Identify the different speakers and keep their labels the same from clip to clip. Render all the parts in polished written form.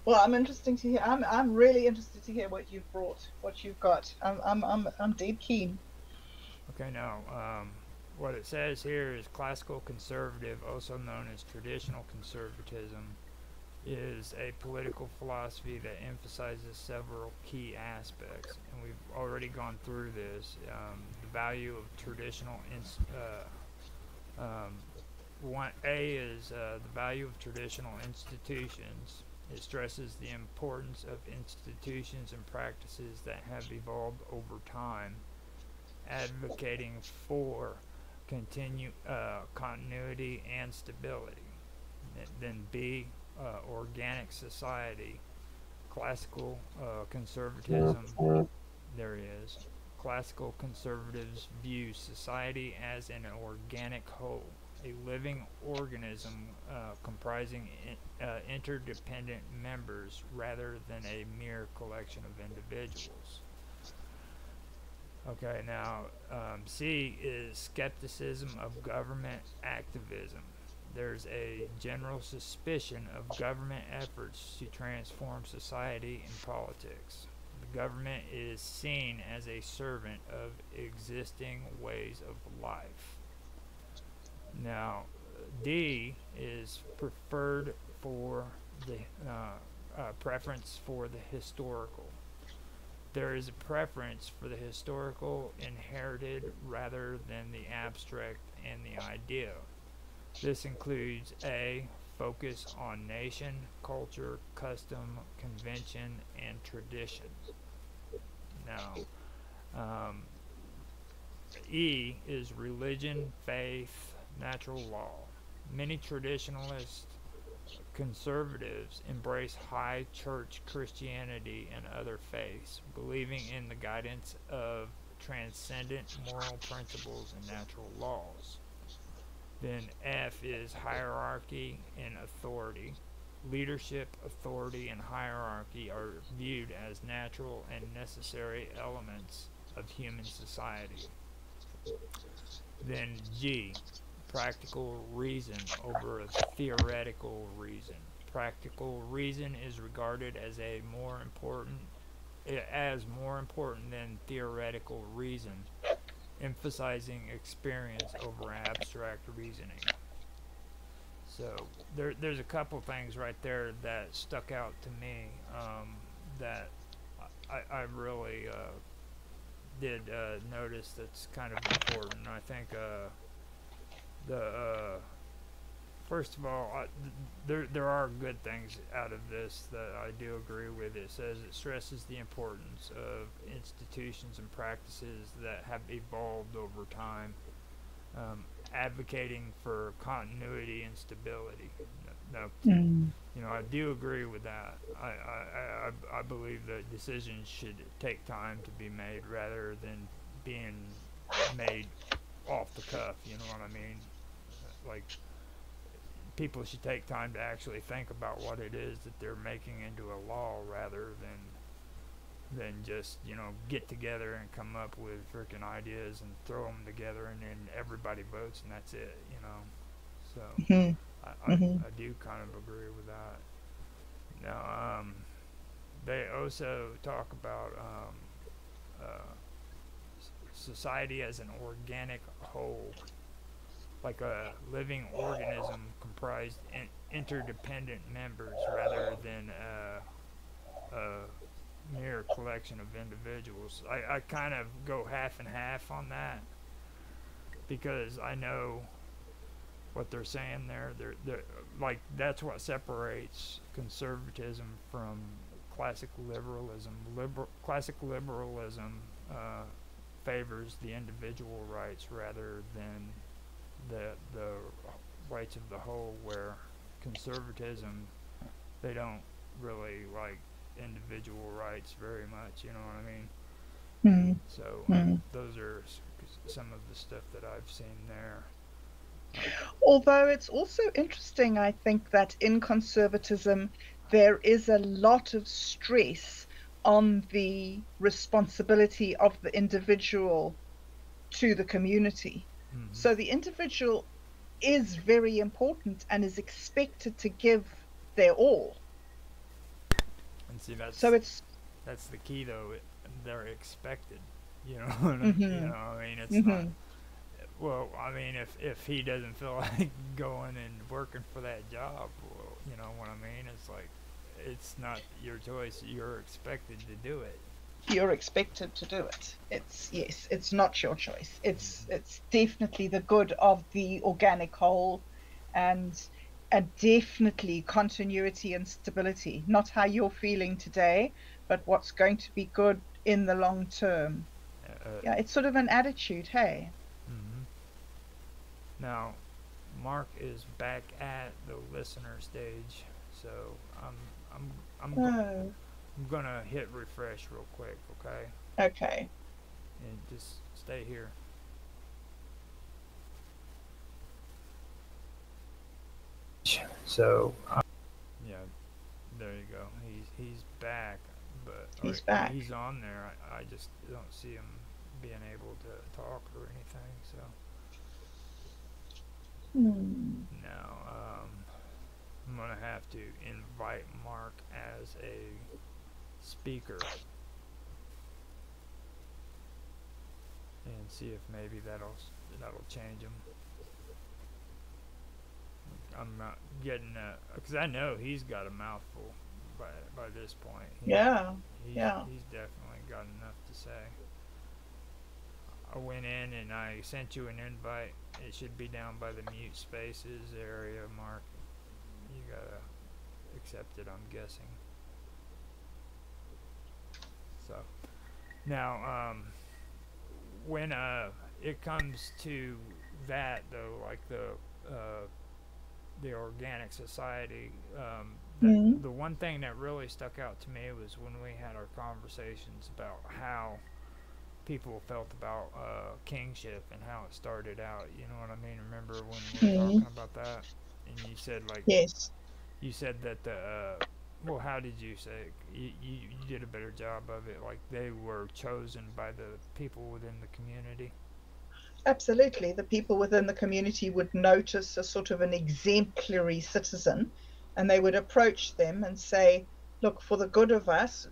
Speaker 1: Well, I'm interesting to hear. I'm really interested to hear what you've brought, what you've got. I'm dead keen.
Speaker 2: Okay, now, what it says here is classical conservative, also known as traditional conservatism, is a political philosophy that emphasizes several key aspects, and we've already gone through this. The value of traditional, one A is the value of traditional institutions. It stresses the importance of institutions and practices that have evolved over time, advocating for continuity and stability. Then B, organic society, classical conservatism. There he is. Classical conservatives view society as an organic whole, a living organism comprising interdependent members rather than a mere collection of individuals. Okay, now C is skepticism of government activism. There's a general suspicion of government efforts to transform society and politics. The government is seen as a servant of existing ways of life. Now, D is preferred for the preference for the historical. There is a preference for the historical inherited rather than the abstract and the ideal. This includes A. Focus on nation, culture, custom, convention, and tradition. Now, um, E is religion, faith, natural law. Many traditionalist conservatives embrace high church Christianity and other faiths, believing in the guidance of transcendent moral principles and natural laws. Then F is hierarchy and authority. Leadership, authority, and hierarchy are viewed as natural and necessary elements of human society. Then G, practical reason over theoretical reason. Practical reason is regarded as more important than theoretical reason, emphasizing experience over abstract reasoning. So there's a couple things right there that stuck out to me, that I really did notice that's kind of important. I think the first of all, there are good things out of this that I do agree with. It says it stresses the importance of institutions and practices that have evolved over time, advocating for continuity and stability. No,
Speaker 1: Mm.
Speaker 2: I do agree with that. I believe that decisions should take time to be made rather than being made off the cuff. You know what I mean? Like, people should take time to actually think about what it is that they're making into a law rather than just get together and come up with freaking ideas and throw them together and then everybody votes and that's it. So
Speaker 1: Mhm. Mhm.
Speaker 2: I do kind of agree with that. Now, they also talk about uh, society as an organic whole, like a living organism comprised interdependent members rather than a mere collection of individuals. I kind of go half and half on that because I know what they're saying there. They're like that's what separates conservatism from classic liberalism. Classic liberalism uh, favors the individual rights rather than the rights of the whole. Where conservatism, they don't really like individual rights very much. You know what I mean?
Speaker 1: Mm.
Speaker 2: So
Speaker 1: Mm.
Speaker 2: those are some of the stuff that I've seen there. Uh,
Speaker 1: Although it's also interesting, I think that in conservatism, there is a lot of stress on the responsibility of the individual to the community.
Speaker 2: mm-hmm.
Speaker 1: So the individual is very important and is expected to give their all.
Speaker 2: See,
Speaker 1: So it's
Speaker 2: that's the key though. They're expected. You know what you
Speaker 1: mm-hmm,
Speaker 2: know. I mean, it's not.
Speaker 1: mm-hmm.
Speaker 2: Well, I mean, if he doesn't feel like going and working for that job, well, you know what I mean. It's like it's not your choice. You're expected to do it.
Speaker 1: You're expected to do it. It's yes, it's not your choice.
Speaker 2: Mm-hmm.
Speaker 1: It's definitely the good of the organic whole, and and definitely continuity and stability. Not how you're feeling today, but what's going to be good in the long term.
Speaker 2: Uh,
Speaker 1: Yeah, it's sort of an attitude, hey?
Speaker 2: mm-hmm. Now, Mark is back at the listener stage, so I'm I'm I'm go-
Speaker 1: Oh,
Speaker 2: I'm gonna hit refresh real quick, okay?
Speaker 1: okay.
Speaker 2: And just stay here. So yeah, there you go. He's back, but or
Speaker 1: He's back.
Speaker 2: he's on there. I just don't see him being able to talk or anything. So
Speaker 1: Hmm.
Speaker 2: now I'm gonna have to invite Mark as a speaker and see if maybe that'll change him. I'm not getting because I know he's got a mouthful by this point.
Speaker 1: Yeah, yeah.
Speaker 2: He's definitely got enough to say. I went in and I sent you an invite. It should be down by the mute spaces area, Mark. You gotta accept it, I'm guessing. So now, when it comes to that though, like the organic society,
Speaker 1: Hmm.
Speaker 2: the one thing that really stuck out to me was when we had our conversations about how people felt about kingship and how it started out. You know what I mean? Remember when we were
Speaker 1: Hmm.
Speaker 2: talking about that? And you said like
Speaker 1: Yes.
Speaker 2: you said that the well, how did you say you did a better job of it? Like they were chosen by the people within the community.
Speaker 1: Absolutely. The people within the community would notice a sort of an exemplary citizen, and they would approach them and say, look, for the good of us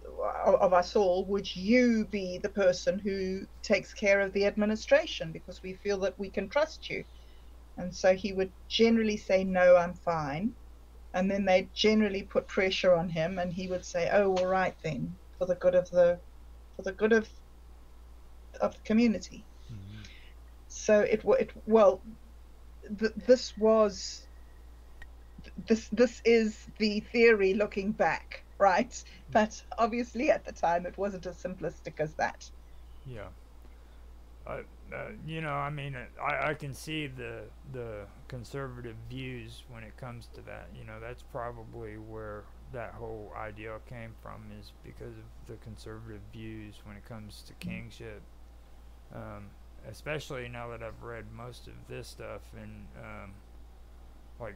Speaker 1: all, would you be the person who takes care of the administration? Because we feel that we can trust you. And so he would generally say, no, I'm fine. And then they generally put pressure on him, and he would say, oh, all right then, for the good of the community.
Speaker 2: Mm-hmm.
Speaker 1: So it well, this was this is the theory looking back, right? But obviously at the time it wasn't as simplistic as that.
Speaker 2: Yeah. You know, I mean, I can see the conservative views when it comes to that. You know, that's probably where that whole idea came from, is because of the conservative views when it comes to kingship. Um, Especially now that I've read most of this stuff, and like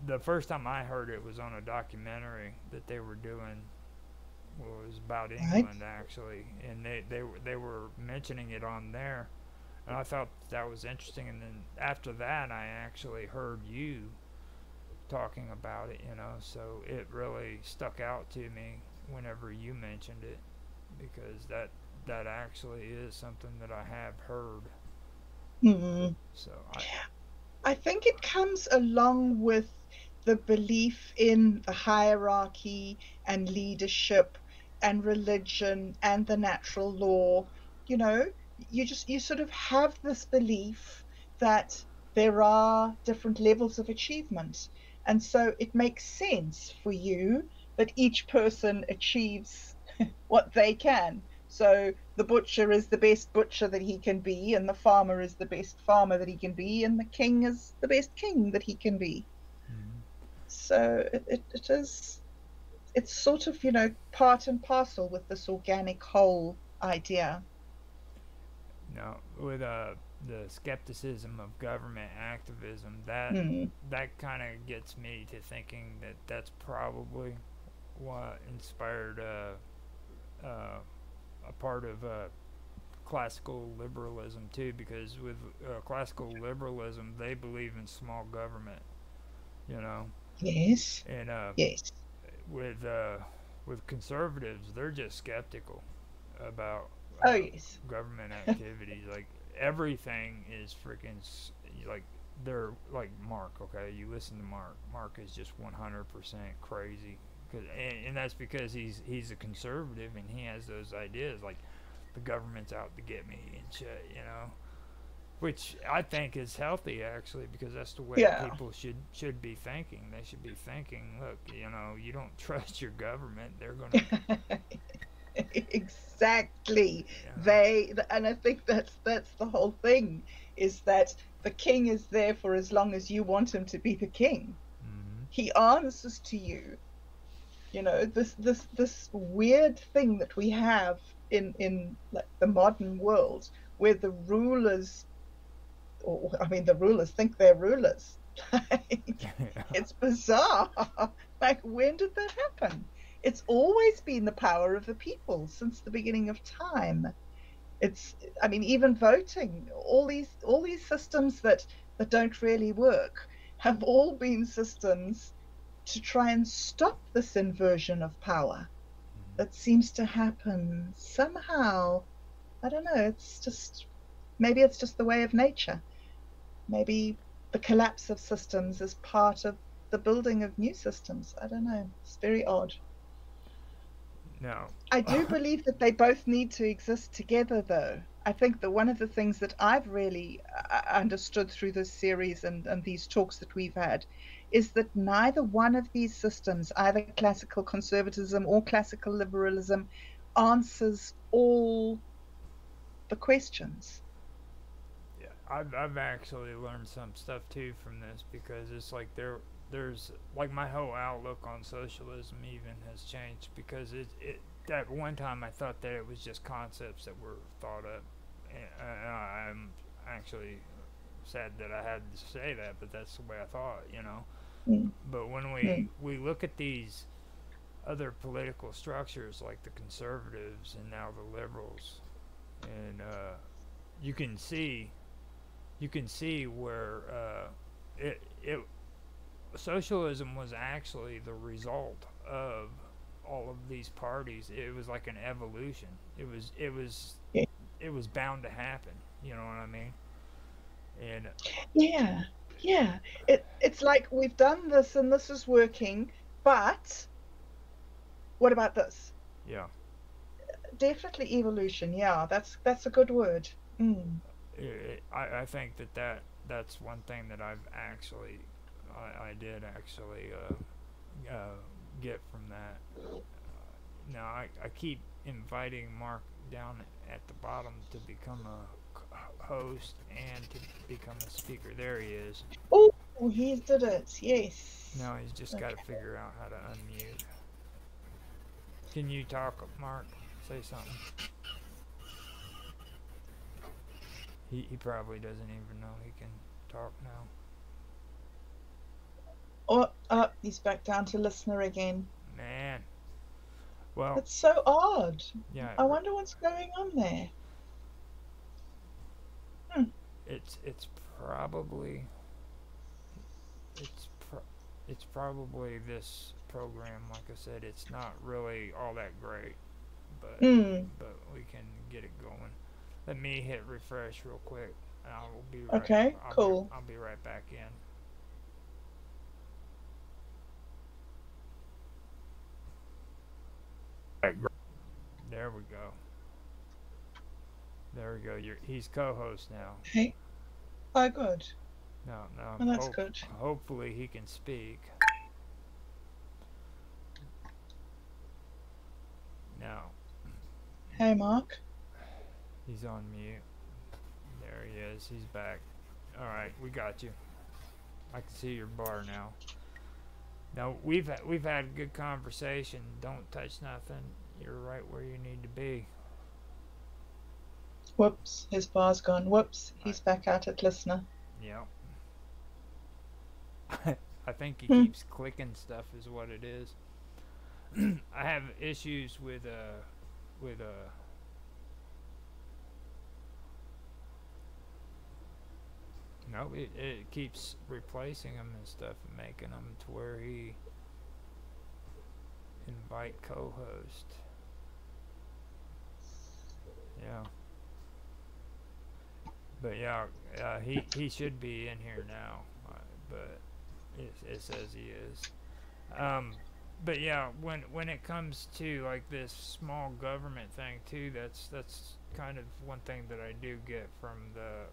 Speaker 2: the first time I heard it was on a documentary that they were doing. Well, it was about
Speaker 1: Right?
Speaker 2: England actually, and they were mentioning it on there, and I thought that was interesting. And then after that, I actually heard you talking about it, you know, so it really stuck out to me whenever you mentioned it, because that actually is something that I have heard.
Speaker 1: Hmm.
Speaker 2: So I
Speaker 1: I think it comes along with the belief in the hierarchy and leadership and religion and the natural law. You know, you sort of have this belief that there are different levels of achievement. And so it makes sense for you that each person achieves what they can. So the butcher is the best butcher that he can be, and the farmer is the best farmer that he can be, and the king is the best king that he can be.
Speaker 2: mm-hmm.
Speaker 1: So it is, it's sort of, part and parcel with this organic whole idea.
Speaker 2: Now with the skepticism of government activism,
Speaker 1: Hmm.
Speaker 2: that kind of gets me to thinking that that's probably what inspired a part of classical liberalism too, because with classical liberalism they believe in small government, you know,
Speaker 1: Yes,
Speaker 2: and
Speaker 1: yes.
Speaker 2: with With conservatives, they're just skeptical about
Speaker 1: Oh, yes.
Speaker 2: government activities. Like everything is freaking like they're like Mark. Okay, you listen to Mark. Mark is just 100% crazy. And that's because he's a conservative and he has those ideas like the government's out to get me and shit. Which I think is healthy actually, because that's the way
Speaker 1: Yeah.
Speaker 2: people should be thinking. They should be thinking, look, you don't trust your government; they're gonna,
Speaker 1: Exactly.
Speaker 2: you know,
Speaker 1: And I think that's the whole thing, is that the king is there for as long as you want him to be the king.
Speaker 2: mm-hmm.
Speaker 1: He answers to you. This weird thing that we have in like the modern world, where the rulers, or I mean, the rulers think they're rulers. Like, it's bizarre. Like, when did that happen? It's always been the power of the people since the beginning of time. It's, I mean, even voting, all these systems that don't really work have all been systems to try and stop this inversion of power that seems to happen somehow. I don't know. Maybe it's just the way of nature. Maybe the collapse of systems is part of the building of new systems. I don't know. It's very odd.
Speaker 2: No,
Speaker 1: I do believe that they both need to exist together, though. I think that one of the things that I've really understood through this series and these talks that we've had is that neither one of these systems, either classical conservatism or classical liberalism, answers all the questions.
Speaker 2: yeah, I've actually learned some stuff too from this, because it's like there's like my whole outlook on socialism even has changed, because it at one time I thought that it was just concepts that were thought up, and I'm actually sad that I had to say that, but that's the way I thought.
Speaker 1: Mm,
Speaker 2: But when
Speaker 1: mm,
Speaker 2: we look at these other political structures like the conservatives and now the liberals, and you can see you can see where it socialism was actually the result of all of these parties. It was like an evolution.
Speaker 1: yeah.
Speaker 2: It was bound to happen. You know what I mean? And
Speaker 1: Yeah, yeah. It's like we've done this and this is working, but what about this?
Speaker 2: yeah,
Speaker 1: Definitely evolution. Yeah, that's a good word. Mm.
Speaker 2: I think that's one thing that I did actually get from that. Now I keep inviting Mark down at the bottom to become a host and to become a speaker. There he is.
Speaker 1: Oh, he did it. Yes.
Speaker 2: Now he's just got to
Speaker 1: Okay.
Speaker 2: figure out how to unmute. Can you talk, Mark? Say something. He probably doesn't even know he can talk now.
Speaker 1: Oh, he's back down to listener again.
Speaker 2: Man. Well,
Speaker 1: That's so odd.
Speaker 2: yeah,
Speaker 1: I wonder what's going on there. Hmm.
Speaker 2: it's probably it's pro- it's probably this program. Like I said, it's not really all that great, but
Speaker 1: Hmm.
Speaker 2: but we can get it going. Let me hit refresh real quick, and I will be right.
Speaker 1: Okay, cool.
Speaker 2: I'll be right back in. There we go. There we go. He's co-host now.
Speaker 1: Hey. Oh, good.
Speaker 2: Now
Speaker 1: Well, that's good.
Speaker 2: hopefully he can speak. Now
Speaker 1: Hey, Mark.
Speaker 2: he's on mute. There he is. He's back. All right, we got you. I can see your bar now. Now we've had a good conversation. Don't touch nothing. You're right where you need to be.
Speaker 1: Whoops, his bar's gone. Whoops,
Speaker 2: I,
Speaker 1: he's back out at listener.
Speaker 2: yeah. I think he
Speaker 1: Hmm.
Speaker 2: keeps clicking stuff is what it is. I have issues with no, it keeps replacing him and stuff and making him to where Invite co-host. Yeah, but yeah, he should be in here now, but it says he is. Um, but yeah, when it comes to like this small government thing too, that's kind of one thing that I do get the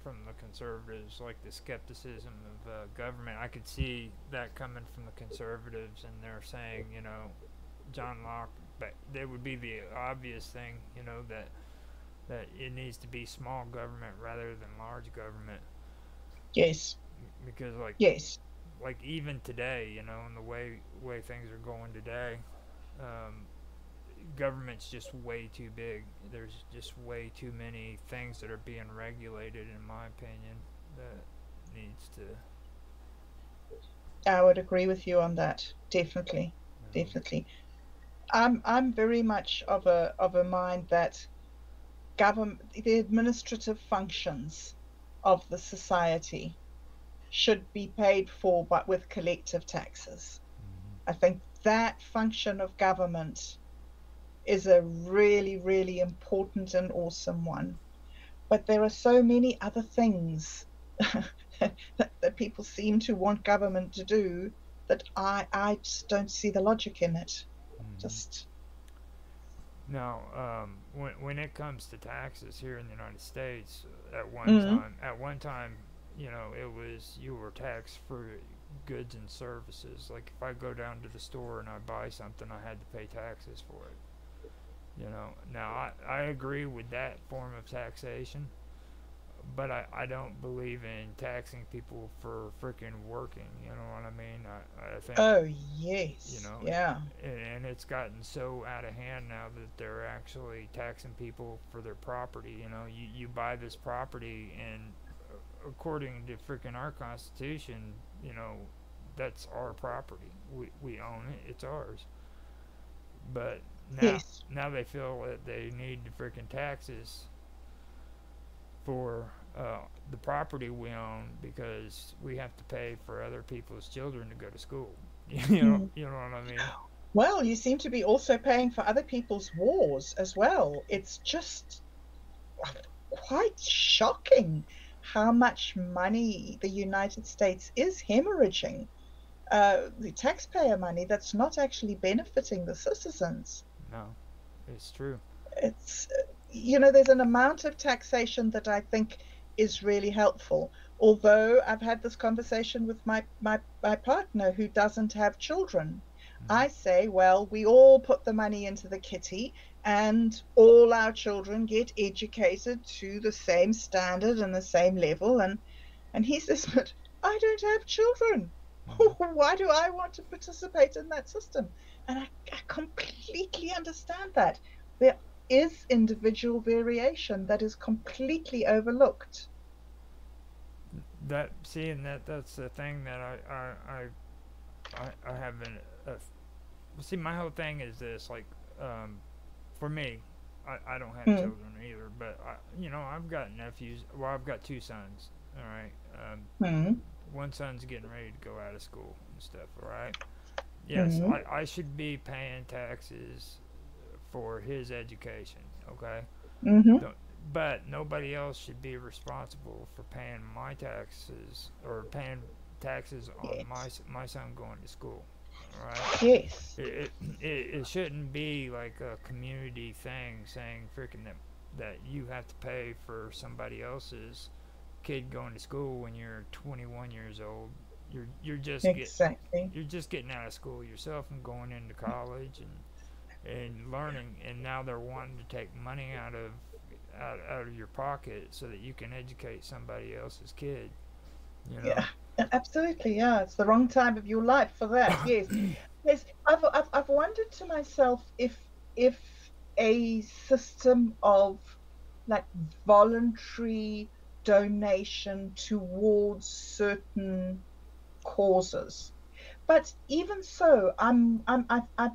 Speaker 2: from the conservatives, like the skepticism of government. I could see that coming from the conservatives, and they're saying, John Locke, but there would be the obvious thing, that it needs to be small government rather than large government,
Speaker 1: Yes.
Speaker 2: because
Speaker 1: Yes.
Speaker 2: like even today, in the way things are going today, um, government's just way too big. There's just way too many things that are being regulated, in my opinion, that needs to.
Speaker 1: I would agree with you on that. Definitely.
Speaker 2: Um,
Speaker 1: Definitely. I'm very much of a mind that government, the administrative functions of the society should be paid for but with collective taxes. I think that function of government is a really, really important and awesome one. But there are so many other things that people seem to want government to do that I just don't see the logic in it.
Speaker 2: mm-hmm.
Speaker 1: Just
Speaker 2: Now, when it comes to taxes here in the United States,
Speaker 1: mm,
Speaker 2: at one time, it was you were taxed for goods and services. Like if I go down to the store and I buy something, I had to pay taxes for it. Now I agree with that form of taxation, but I don't believe in taxing people for freaking working. You know what I mean? I think,
Speaker 1: oh
Speaker 2: you
Speaker 1: yes,
Speaker 2: know,
Speaker 1: yeah,
Speaker 2: and it's gotten so out of hand now that they're actually taxing people for their property. You buy this property, and according to freaking our Constitution, you know, that's our property. We own it. It's ours. But
Speaker 1: yes,
Speaker 2: now they feel that they need the freaking taxes for the property we own because we have to pay for other people's children to go to school.
Speaker 1: mm.
Speaker 2: You know what I mean?
Speaker 1: Well, you seem to be also paying for other people's wars as well. It's just quite shocking how much money the United States is hemorrhaging, the taxpayer money that's not actually benefiting the citizens.
Speaker 2: No, it's true.
Speaker 1: It's, there's an amount of taxation that I think is really helpful. Although I've had this conversation with my partner who doesn't have children.
Speaker 2: Mm-hmm.
Speaker 1: I say, well, we all put the money into the kitty and all our children get educated to the same standard and the same level. And he says, but I don't have children.
Speaker 2: Mm-hmm.
Speaker 1: Why do I want to participate in that system? And I completely understand that. There is individual variation that is completely overlooked.
Speaker 2: That seeing that's the thing that I haven't. See, my whole thing is this. Like, for me, I don't have
Speaker 1: Mm,
Speaker 2: children either, but I've got nephews. Well, I've got two sons. All right.
Speaker 1: mm,
Speaker 2: One son's getting ready to go out of school and stuff. All right. Yes,
Speaker 1: mm,
Speaker 2: I should be paying taxes for his education. Okay.
Speaker 1: mm-hmm.
Speaker 2: Don't, but nobody else should be responsible for paying my taxes or paying taxes on
Speaker 1: Yes,
Speaker 2: my son going to school. All right.
Speaker 1: yes,
Speaker 2: It shouldn't be like a community thing saying freaking that you have to pay for somebody else's kid going to school when you're 21 years old.
Speaker 1: exactly.
Speaker 2: You're just getting out of school yourself and going into college and learning, and now they're wanting to take money out of your pocket so that you can educate somebody else's kid. You know.
Speaker 1: Yeah, absolutely. Yeah, it's the wrong time of your life for that. Yes, yes. I've wondered to myself if a system of like voluntary donation towards certain causes. But even so, I've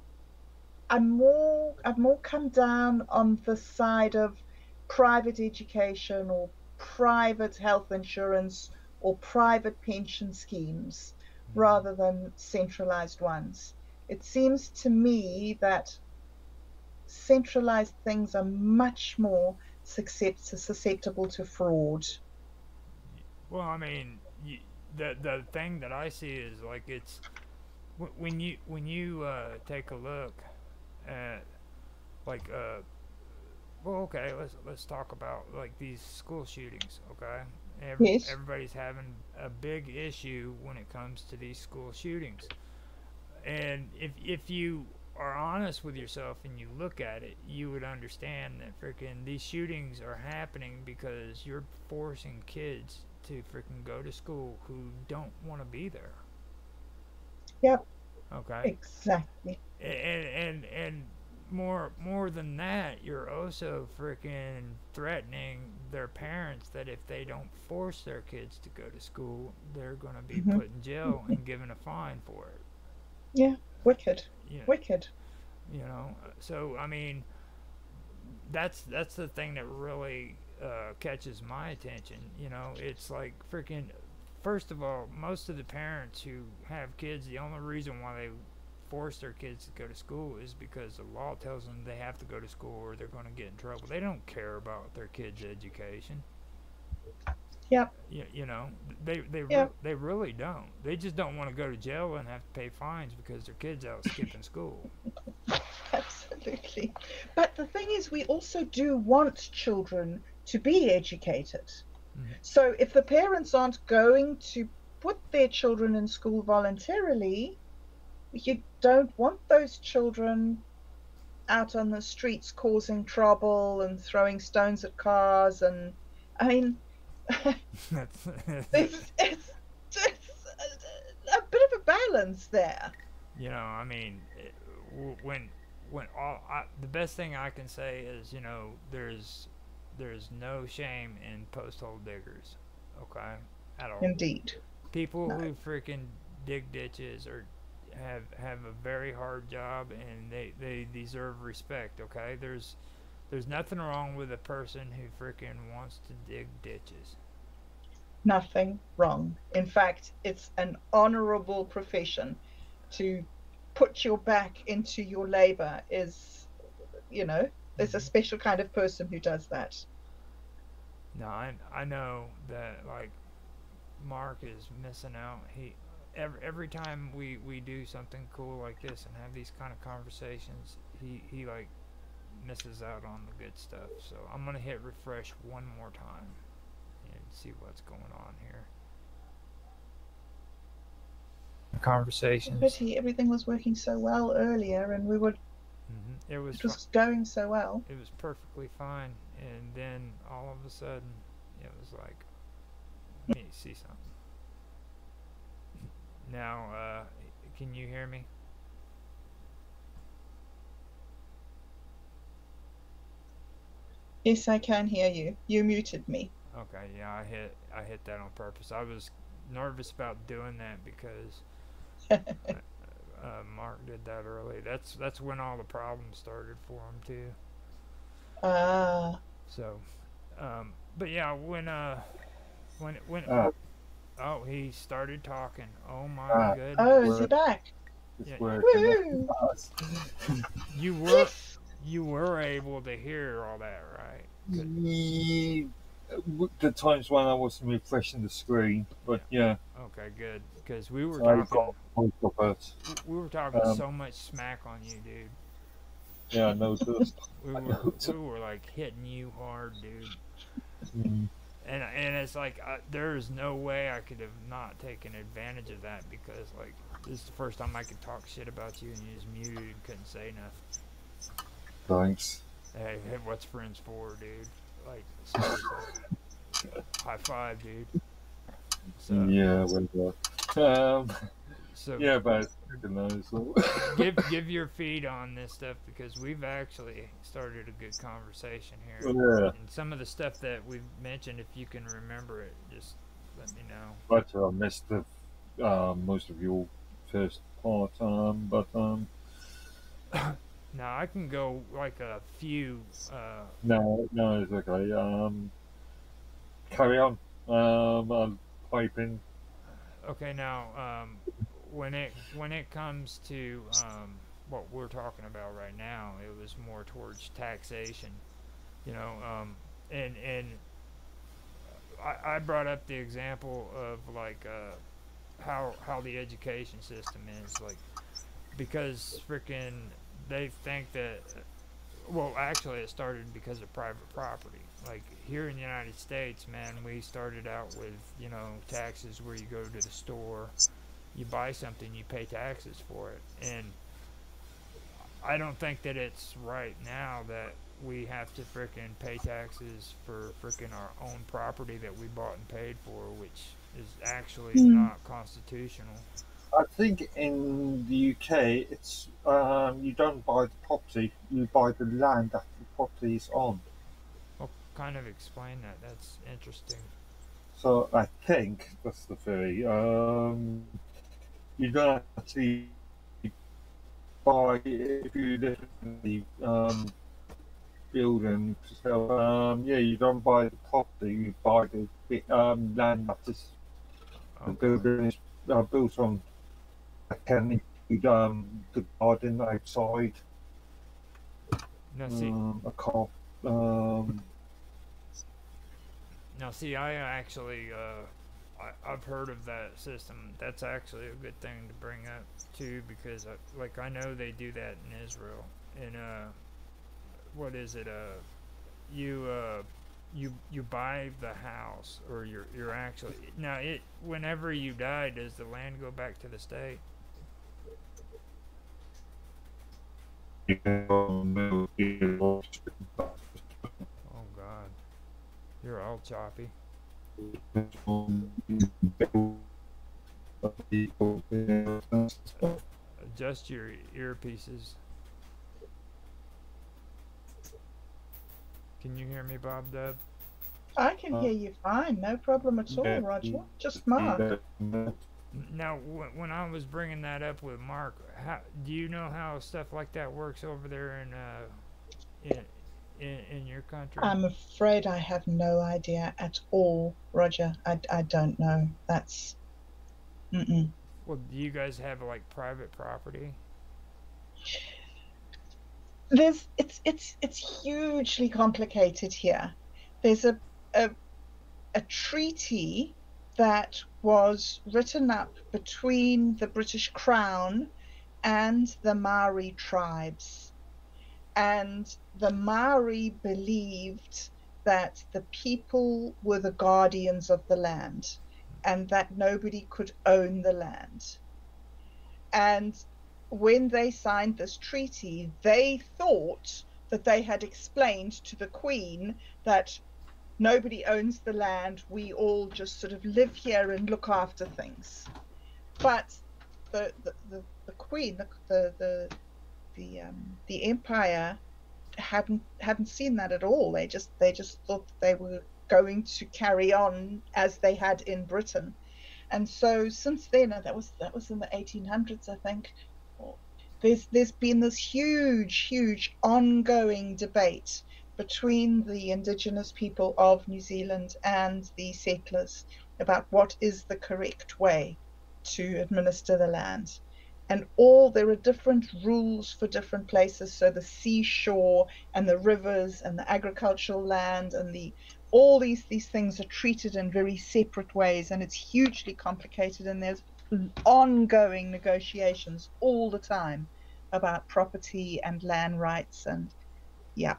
Speaker 1: more come down on the side of private education or private health insurance or private pension schemes rather than centralized ones. It seems to me that centralized things are much more susceptible to fraud.
Speaker 2: Well, I mean, the thing that I see is like it's when you take a look at like well, okay, let's talk about like these school shootings. Okay,
Speaker 1: Yes.
Speaker 2: everybody's having a big issue when it comes to these school shootings, and if you are honest with yourself and you look at it, you would understand that freaking these shootings are happening because you're forcing kids to freaking go to school who don't want to be there.
Speaker 1: Yep.
Speaker 2: Okay,
Speaker 1: Exactly.
Speaker 2: and more than that, you're also freaking threatening their parents that if they don't force their kids to go to school, they're going to be
Speaker 1: Hmm.
Speaker 2: put in jail and given a fine for it.
Speaker 1: Yeah. Wicked.
Speaker 2: You,
Speaker 1: Wicked.
Speaker 2: you know, so I mean, that's the thing that really catches my attention. You know, it's like freaking. First of all, most of the parents who have kids, the only reason why they force their kids to go to school is because the law tells them they have to go to school or they're going to get in trouble. They don't care about their kids' education.
Speaker 1: Yep.
Speaker 2: You know,
Speaker 1: Yep.
Speaker 2: they really don't. They just don't want to go to jail and have to pay fines because their kids out skipping school.
Speaker 1: Absolutely. But the thing is, we also do want children to be educated.
Speaker 2: Mm-hmm.
Speaker 1: So if the parents aren't going to put their children in school voluntarily, you don't want those children out on the streets causing trouble and throwing stones at cars. And I mean,
Speaker 2: That's
Speaker 1: it's a bit of a balance there.
Speaker 2: you know, I mean, when all the best thing I can say is, you know, there's no shame in post hole diggers, okay, at all.
Speaker 1: Indeed.
Speaker 2: People
Speaker 1: No.
Speaker 2: who freaking dig ditches or have a very hard job and they deserve respect, okay? There's nothing wrong with a person who freaking wants to dig ditches.
Speaker 1: Nothing wrong. In fact, it's an honorable profession. To put your back into your labor is, you know, there's a
Speaker 2: Mm-hmm.
Speaker 1: special kind of person who does that.
Speaker 2: No, I know that like Mark is missing out. Every time we do something cool like this and have these kind of conversations, he like misses out on the good stuff. So I'm gonna hit refresh one more time and see what's going on here. Conversations.
Speaker 1: Pity everything was working so well earlier, and
Speaker 2: It was
Speaker 1: it was going so well.
Speaker 2: it was perfectly fine, and then all of a sudden, it was like, let me see something. Now, can you hear me?
Speaker 1: Yes, I can hear you. You muted me.
Speaker 2: Okay, yeah, I hit that on purpose. I was nervous about doing that because Mark did that early. That's when all the problems started for him too.
Speaker 1: Ah,
Speaker 2: So, but yeah, when
Speaker 3: Ah,
Speaker 2: oh, he started talking. Oh my
Speaker 3: ah,
Speaker 1: oh,
Speaker 2: goodness.
Speaker 1: is he
Speaker 3: word
Speaker 1: back?
Speaker 3: is
Speaker 2: Yeah,
Speaker 3: working at
Speaker 1: Woo!
Speaker 3: last.
Speaker 2: you were
Speaker 1: Yes.
Speaker 2: you were able to hear all that, right? Good.
Speaker 3: The times when I wasn't refreshing the screen, but
Speaker 2: Yeah.
Speaker 3: yeah,
Speaker 2: Okay, good. Because we were
Speaker 3: so I got
Speaker 2: talking,
Speaker 3: most of it.
Speaker 2: we were talking
Speaker 3: Um,
Speaker 2: so much smack on you, dude.
Speaker 3: yeah, I noticed.
Speaker 2: We
Speaker 3: I
Speaker 2: were
Speaker 3: noticed.
Speaker 2: we were like hitting you hard, dude.
Speaker 3: Mm,
Speaker 2: And it's like there's no way I could have not taken advantage of that because like this is the first time I could talk shit about you and you just muted and couldn't say nothing.
Speaker 3: thanks.
Speaker 2: Hey, what's friends for, dude? Like seriously, high five, dude. So
Speaker 3: Yeah, well,
Speaker 2: so
Speaker 3: yeah, but it's recognized. So.
Speaker 2: give your feed on this stuff because we've actually started a good conversation here.
Speaker 3: Yeah,
Speaker 2: And some of the stuff that we've mentioned, if you can remember it, just let me know.
Speaker 3: but I missed the most of your first part.
Speaker 2: Now I can go like a few.
Speaker 3: No, no, it's okay. Carry on. I'll pipe in.
Speaker 2: Okay, now when it comes to what we're talking about right now, it was more towards taxation. You know, and I brought up the example of like how the education system is like because freaking they think that well actually it started because of private property like here in the United States, man, we started out with taxes where you go to the store, you buy something, you pay taxes for it. And I don't think that it's right now that we have to frickin' pay taxes for frickin' our own property that we bought and paid for, which is actually
Speaker 1: Mm.
Speaker 2: not constitutional.
Speaker 3: I think in the UK, it's you don't buy the property, you buy the land that the property is on.
Speaker 2: Well, kind of explain that. That's interesting.
Speaker 3: So I think that's the theory. You don't actually buy if you live in the building to sell. Yeah, you don't buy the property, you buy the land that is the
Speaker 2: Okay.
Speaker 3: building is built on. That can include the garden outside,
Speaker 2: Now see,
Speaker 3: a car. Um,
Speaker 2: I actually, I've heard of that system. That's actually a good thing to bring up too, because I know they do that in Israel. And what is it? You you buy the house, or you're actually now it. Whenever you die, does the land go back to the state?
Speaker 3: you can
Speaker 2: Oh God, you're all choppy. Adjust your earpieces. Can you hear me, Bob Dub?
Speaker 1: I can hear you fine, no problem at all, Roger. Just Mark.
Speaker 2: Now, when I was bringing that up with Mark, how do you know how stuff like that works over there in in your country?
Speaker 1: I'm afraid I have no idea at all, Roger. I don't know. That's mm-mm.
Speaker 2: Well, do you guys have like private property?
Speaker 1: It's hugely complicated here. There's a a treaty that was written up between the British Crown and the Maori tribes. And the Maori believed that the people were the guardians of the land and that nobody could own the land. And when they signed this treaty, they thought that they had explained to the Queen that nobody owns the land, we all just sort of live here and look after things. But the Queen, the Empire hadn't seen that at all. They just thought that they were going to carry on as they had in Britain. And so since then, and that was in the 1800s, I think. There's been this huge ongoing debate between the indigenous people of New Zealand and the settlers about what is the correct way to administer the land. And there are different rules for different places. So the seashore and the rivers and the agricultural land and the all these things are treated in very separate ways, and it's hugely complicated. And there's ongoing negotiations all the time about property and land rights, and yeah.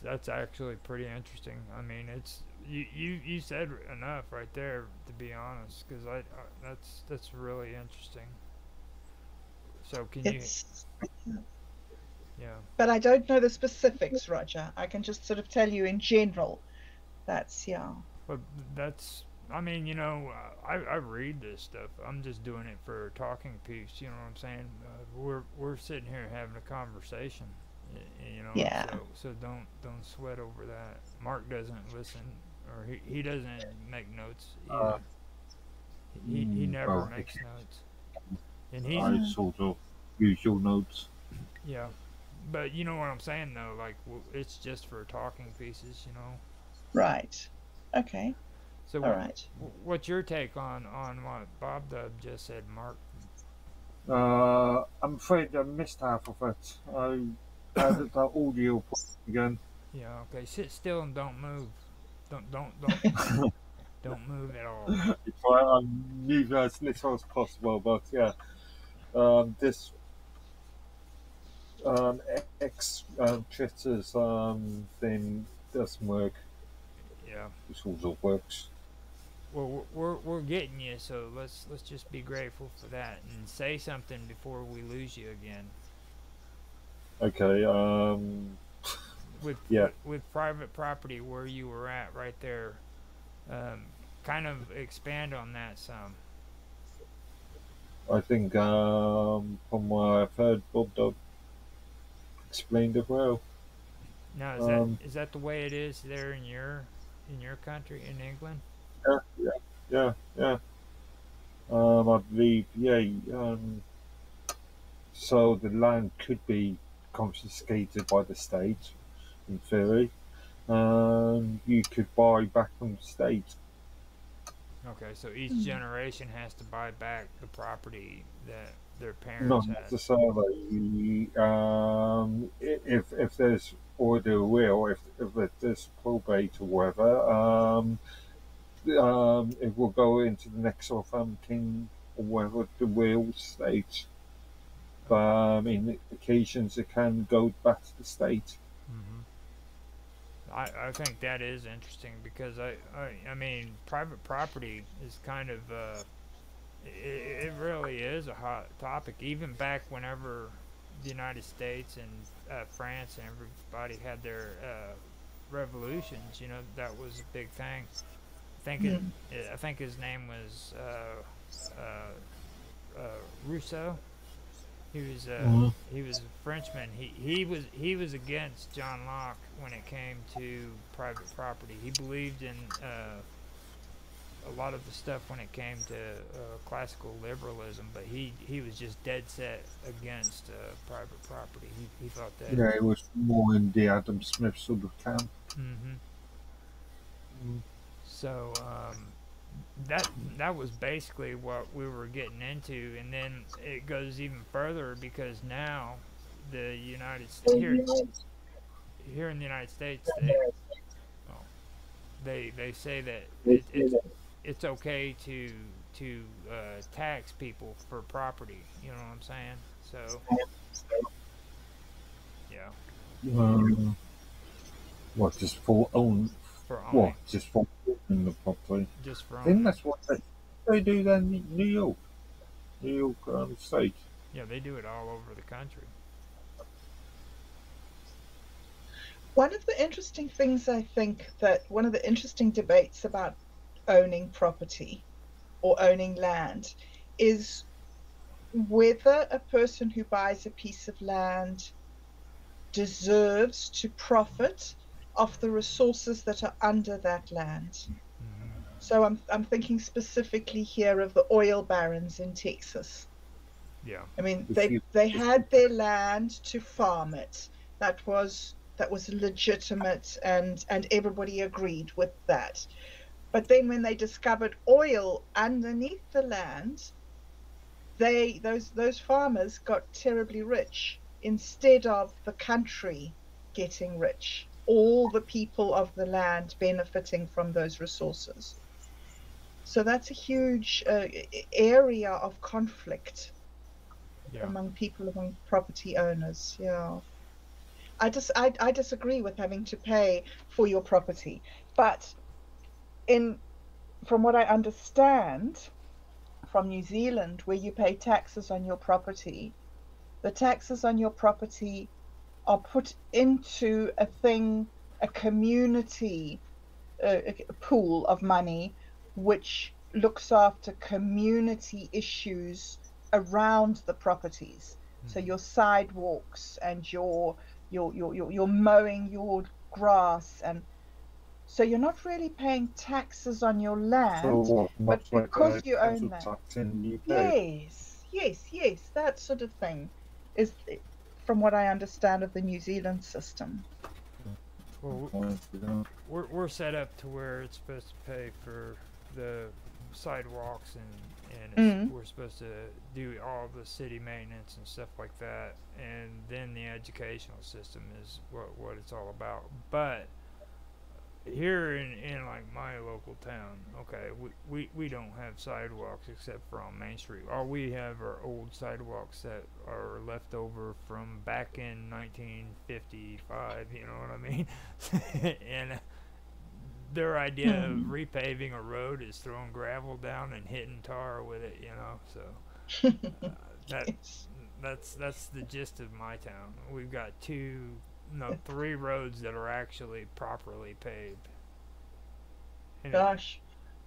Speaker 2: That's actually pretty interesting. I mean, it's you said enough right there to be honest, because that's really interesting. So can you?
Speaker 1: It's
Speaker 2: Yeah.
Speaker 1: But I don't know the specifics, Roger. I can just sort of tell you in general. That's yeah.
Speaker 2: But that's, I mean, I read this stuff. I'm just doing it for a talking piece. You know what I'm saying? We're sitting here having a conversation.
Speaker 1: Yeah.
Speaker 2: So don't sweat over that. Mark doesn't listen, or he doesn't make notes
Speaker 3: uh,
Speaker 2: either. He never
Speaker 3: well,
Speaker 2: makes notes, and he's
Speaker 3: I
Speaker 1: Mm,
Speaker 3: sort of use your notes.
Speaker 2: yeah. But you know what I'm saying though, like it's just for talking pieces.
Speaker 1: right. Okay.
Speaker 2: So
Speaker 1: All right.
Speaker 2: what's your take on what Bob Dub just said, Mark?
Speaker 3: I'm afraid I missed half of it. I added the audio again.
Speaker 2: Yeah, okay. Sit still and don't move. Don't don't move at all.
Speaker 3: I move as little as possible, but yeah, this X Twitter's thing doesn't work.
Speaker 2: Yeah.
Speaker 3: This also works.
Speaker 2: Well, we're getting you, so let's just be grateful for that and say something before we lose you again.
Speaker 3: Okay.
Speaker 2: With
Speaker 3: Yeah.
Speaker 2: with private property, where you were at right there, um, kind of expand on that some.
Speaker 3: I think from what I've heard, Bob Dog explained it well.
Speaker 2: Now,
Speaker 3: Um,
Speaker 2: is that the way it is there in your country in England?
Speaker 3: yeah, yeah, yeah, yeah. I believe, yeah. So the land could be confiscated by the state, in theory. You could buy back from the state.
Speaker 2: Okay, so each
Speaker 1: Hmm.
Speaker 2: generation has to buy back the property that their parents
Speaker 3: Not
Speaker 2: had.
Speaker 3: necessarily. If there's order will, if there's probate or whatever, it will go into the next of king or whatever the will states. But
Speaker 2: Okay.
Speaker 3: in occasions, it can go back to the state.
Speaker 2: hmm I think that is interesting because I mean private property is kind of it really is a hot topic even back whenever the United States and France and everybody had their revolutions, you know, that was a big thing.
Speaker 1: Hmm.
Speaker 2: I think his name was Rousseau.
Speaker 3: Mhm.
Speaker 2: He was a Frenchman. He was against John Locke when it came to private property. He believed in a lot of the stuff when it came to classical liberalism, but he was just dead set against private property. He thought that.
Speaker 3: Yeah, it was more in the Adam Smith sort of camp.
Speaker 2: hmm
Speaker 3: Mm.
Speaker 2: So that was basically what we were getting into, and then it goes even further because now the here in the United States well, they say that it's okay to tax people for property. You know what I'm saying? So yeah,
Speaker 3: Um, what, just for own?
Speaker 2: for owning,
Speaker 3: What, just for owning the property?
Speaker 2: just for
Speaker 3: I think
Speaker 2: owning.
Speaker 3: that's what they do there in New York, New York State.
Speaker 2: Yeah, they do it all over the country.
Speaker 1: One of the interesting things I think that one of the interesting debates about owning property or owning land is whether a person who buys a piece of land deserves to profit off the resources that are under that land.
Speaker 2: hmm
Speaker 1: So I'm thinking specifically here of the oil barons in Texas.
Speaker 2: Yeah.
Speaker 1: I mean,
Speaker 3: If you,
Speaker 1: they
Speaker 3: if you,
Speaker 1: had their land to farm it. That was legitimate, and everybody agreed with that. But then when they discovered oil underneath the land, those farmers got terribly rich instead of the country getting rich. All the people of the land benefiting from those resources. So that's a huge area of conflict
Speaker 2: Yeah.
Speaker 1: among people, among property owners. Yeah. I disagree with having to pay for your property, but in from what I understand from New Zealand, where you pay taxes on your property, the taxes on your property are put into a community pool of money, which looks after community issues around the properties. So
Speaker 2: hmm
Speaker 1: your sidewalks and your mowing your grass, and so you're not really paying taxes on your
Speaker 3: so
Speaker 1: land,
Speaker 3: what,
Speaker 1: but
Speaker 3: much like
Speaker 1: because
Speaker 3: a
Speaker 1: you own
Speaker 3: council
Speaker 1: land.
Speaker 3: tax in the UK.
Speaker 1: Yes, yes, yes, that sort of thing is from what I understand of the New Zealand system.
Speaker 2: Well,
Speaker 3: Point, you know.
Speaker 2: we're set up to where it's supposed to pay for the sidewalks and
Speaker 1: Mm.
Speaker 2: we're supposed to do all the city maintenance and stuff like that, and then the educational system is what it's all about. But here in like my local town, okay, we don't have sidewalks except for on Main Street. All we have are old sidewalks that are left over from back in 1955, you know what I mean? And their idea of
Speaker 1: Mm.
Speaker 2: repaving a road is throwing gravel down and hitting tar with it, you know. So that
Speaker 1: Yes.
Speaker 2: that's the gist of my town. We've got two, no, three roads that are actually properly paved, and
Speaker 1: Gosh.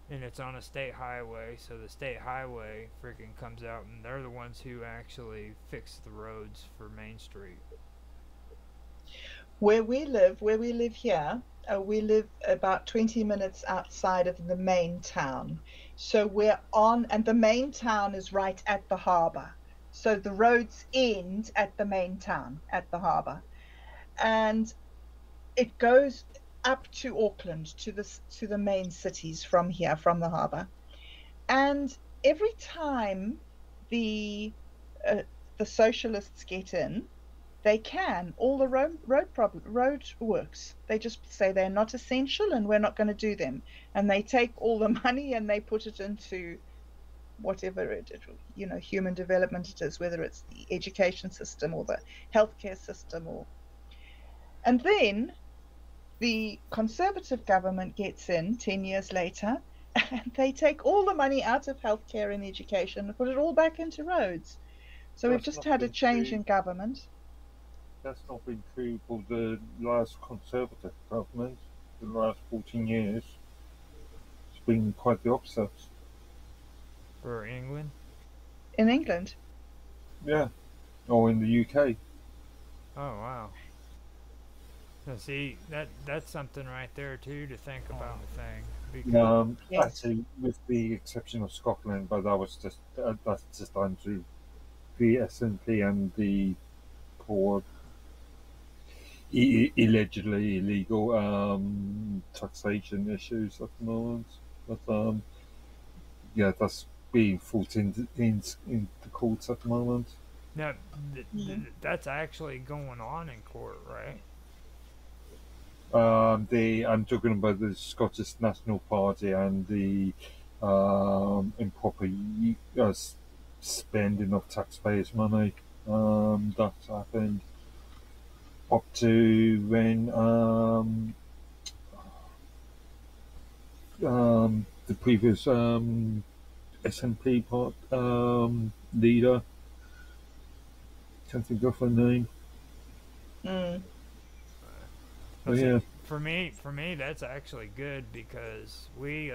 Speaker 2: it's on a state highway. So the state highway freaking comes out, and they're the ones who actually fix the roads for Main Street.
Speaker 1: Where we live here, we live about 20 minutes outside of the main town. So we're on, and the main town is right at the harbor. So the roads end at the main town, at the harbor. And it goes up to Auckland, to the main cities from here, from the harbor. And every time the uh, the socialists get in, they can all the road works. They just say they're not essential and we're not going to do them. And they take all the money and they put it into whatever human development it is, whether it's the education system or the healthcare system, or and then the conservative government gets in 10 years later and they take all the money out of healthcare and education and put it all back into roads. So we've
Speaker 3: That's
Speaker 1: just
Speaker 3: not
Speaker 1: had a
Speaker 3: been
Speaker 1: change
Speaker 3: true.
Speaker 1: in government.
Speaker 3: That's not been true for the last Conservative government. The last 14 years, it's been quite the opposite.
Speaker 2: For England.
Speaker 1: In England.
Speaker 3: Yeah, or in the UK.
Speaker 2: Oh wow. So see that's something right there too to think about. Thing because
Speaker 1: Yes.
Speaker 3: Actually, with the exception of Scotland, but that's just down to the SNP and the poor, allegedly illegal taxation issues at the moment. But yeah, that's being fought in the courts at the moment.
Speaker 2: now
Speaker 1: Mm.
Speaker 2: that's actually going on in court, right?
Speaker 3: I'm talking about the Scottish National Party and the improper spending of taxpayers' money. That's happened up to when the previous SNP leader, can't think of her name.
Speaker 1: Mm.
Speaker 3: But
Speaker 2: See,
Speaker 3: yeah,
Speaker 2: for me, that's actually good because we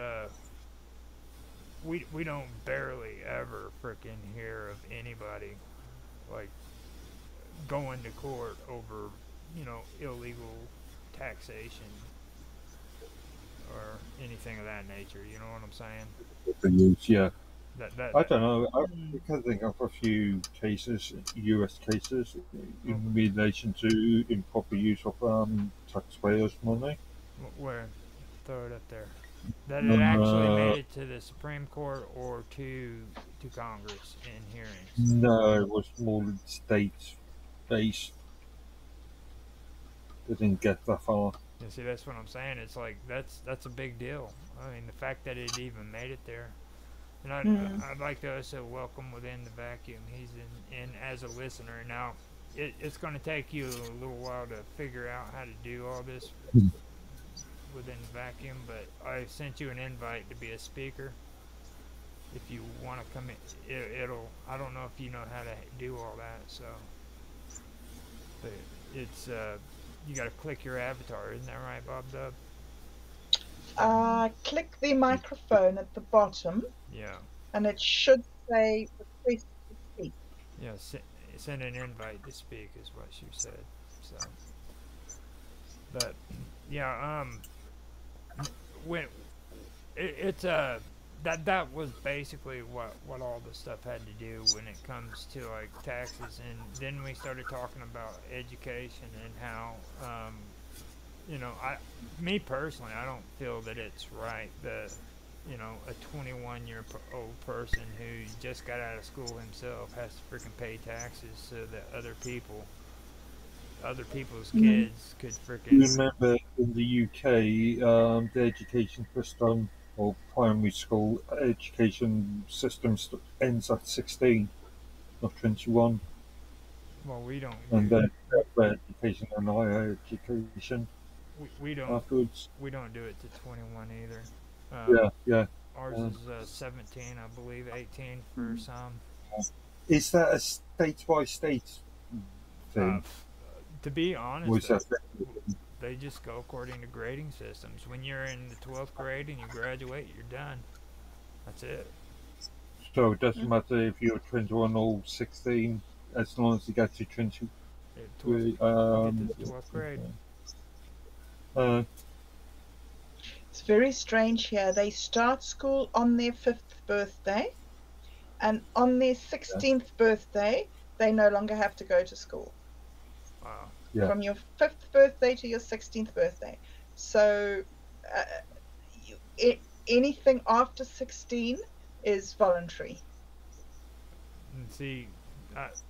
Speaker 2: don't barely ever freaking hear of anybody like going to court over illegal taxation or anything of that nature. You know what I'm saying?
Speaker 3: the news, yeah.
Speaker 2: That
Speaker 3: I don't know. I
Speaker 1: Mm.
Speaker 3: can think of a few cases, US cases,
Speaker 2: oh,
Speaker 3: in relation to improper use of taxpayers' money.
Speaker 2: where throw it up there. That it actually
Speaker 3: Uh,
Speaker 2: made it to the Supreme Court or to Congress in hearings.
Speaker 3: no, it was more state based. They didn't get that far.
Speaker 2: You see, that's what I'm saying. It's like that's a big deal. I mean, the fact that it even made it there. And
Speaker 1: Mm.
Speaker 2: I'd like to also welcome within the vacuum. He's in as a listener now. It's going to take you a little while to figure out how to do all this within the vacuum, but I sent you an invite to be a speaker. If you want to come in, it'll. I don't know if you know how to do all that, so. But it's you got to click your avatar, isn't that right, Bob Dub?
Speaker 1: Click the microphone at the bottom
Speaker 2: Yeah,
Speaker 1: and it should say request to speak.
Speaker 2: yeah. Send an invite to speak is what she said. So, but yeah, when it's that was basically what all the stuff had to do when it comes to like taxes, and then we started talking about education and how me personally, I don't feel that it's right a 21-year-old person who just got out of school himself has to freaking pay taxes so that other people's
Speaker 1: Mm.
Speaker 2: kids could
Speaker 3: You
Speaker 2: freaking.
Speaker 3: remember in the UK, the education system or primary school education system ends at 16, not 21,
Speaker 2: Well, we don't
Speaker 3: and
Speaker 2: do
Speaker 3: then
Speaker 2: we,
Speaker 3: education and higher education
Speaker 2: we don't
Speaker 3: afterwards.
Speaker 2: we don't do it to 21 either.
Speaker 3: Yeah,
Speaker 2: Um,
Speaker 3: yeah.
Speaker 2: Ours
Speaker 3: Um,
Speaker 2: is 17, I believe, 18 for
Speaker 1: Mm.
Speaker 2: some.
Speaker 3: is that a state by state
Speaker 2: Uh,
Speaker 3: thing?
Speaker 2: to be
Speaker 3: Or
Speaker 2: honest,
Speaker 3: is that
Speaker 2: they just go according to grading systems. When you're in the 12th grade and you graduate, you're done. That's it.
Speaker 3: so? It doesn't
Speaker 1: Mm.
Speaker 3: matter if you're 21 or 16, as long as you get to 20.
Speaker 2: 12th, you get to the 12th grade.
Speaker 3: Uh,
Speaker 1: It's very strange here. They start school on their fifth birthday, and on their
Speaker 3: yeah,
Speaker 1: 16th birthday, they no longer have to go to school.
Speaker 2: Wow.
Speaker 3: yeah.
Speaker 1: From your fifth birthday to your 16th birthday. So uh, anything after 16 is voluntary.
Speaker 2: And see,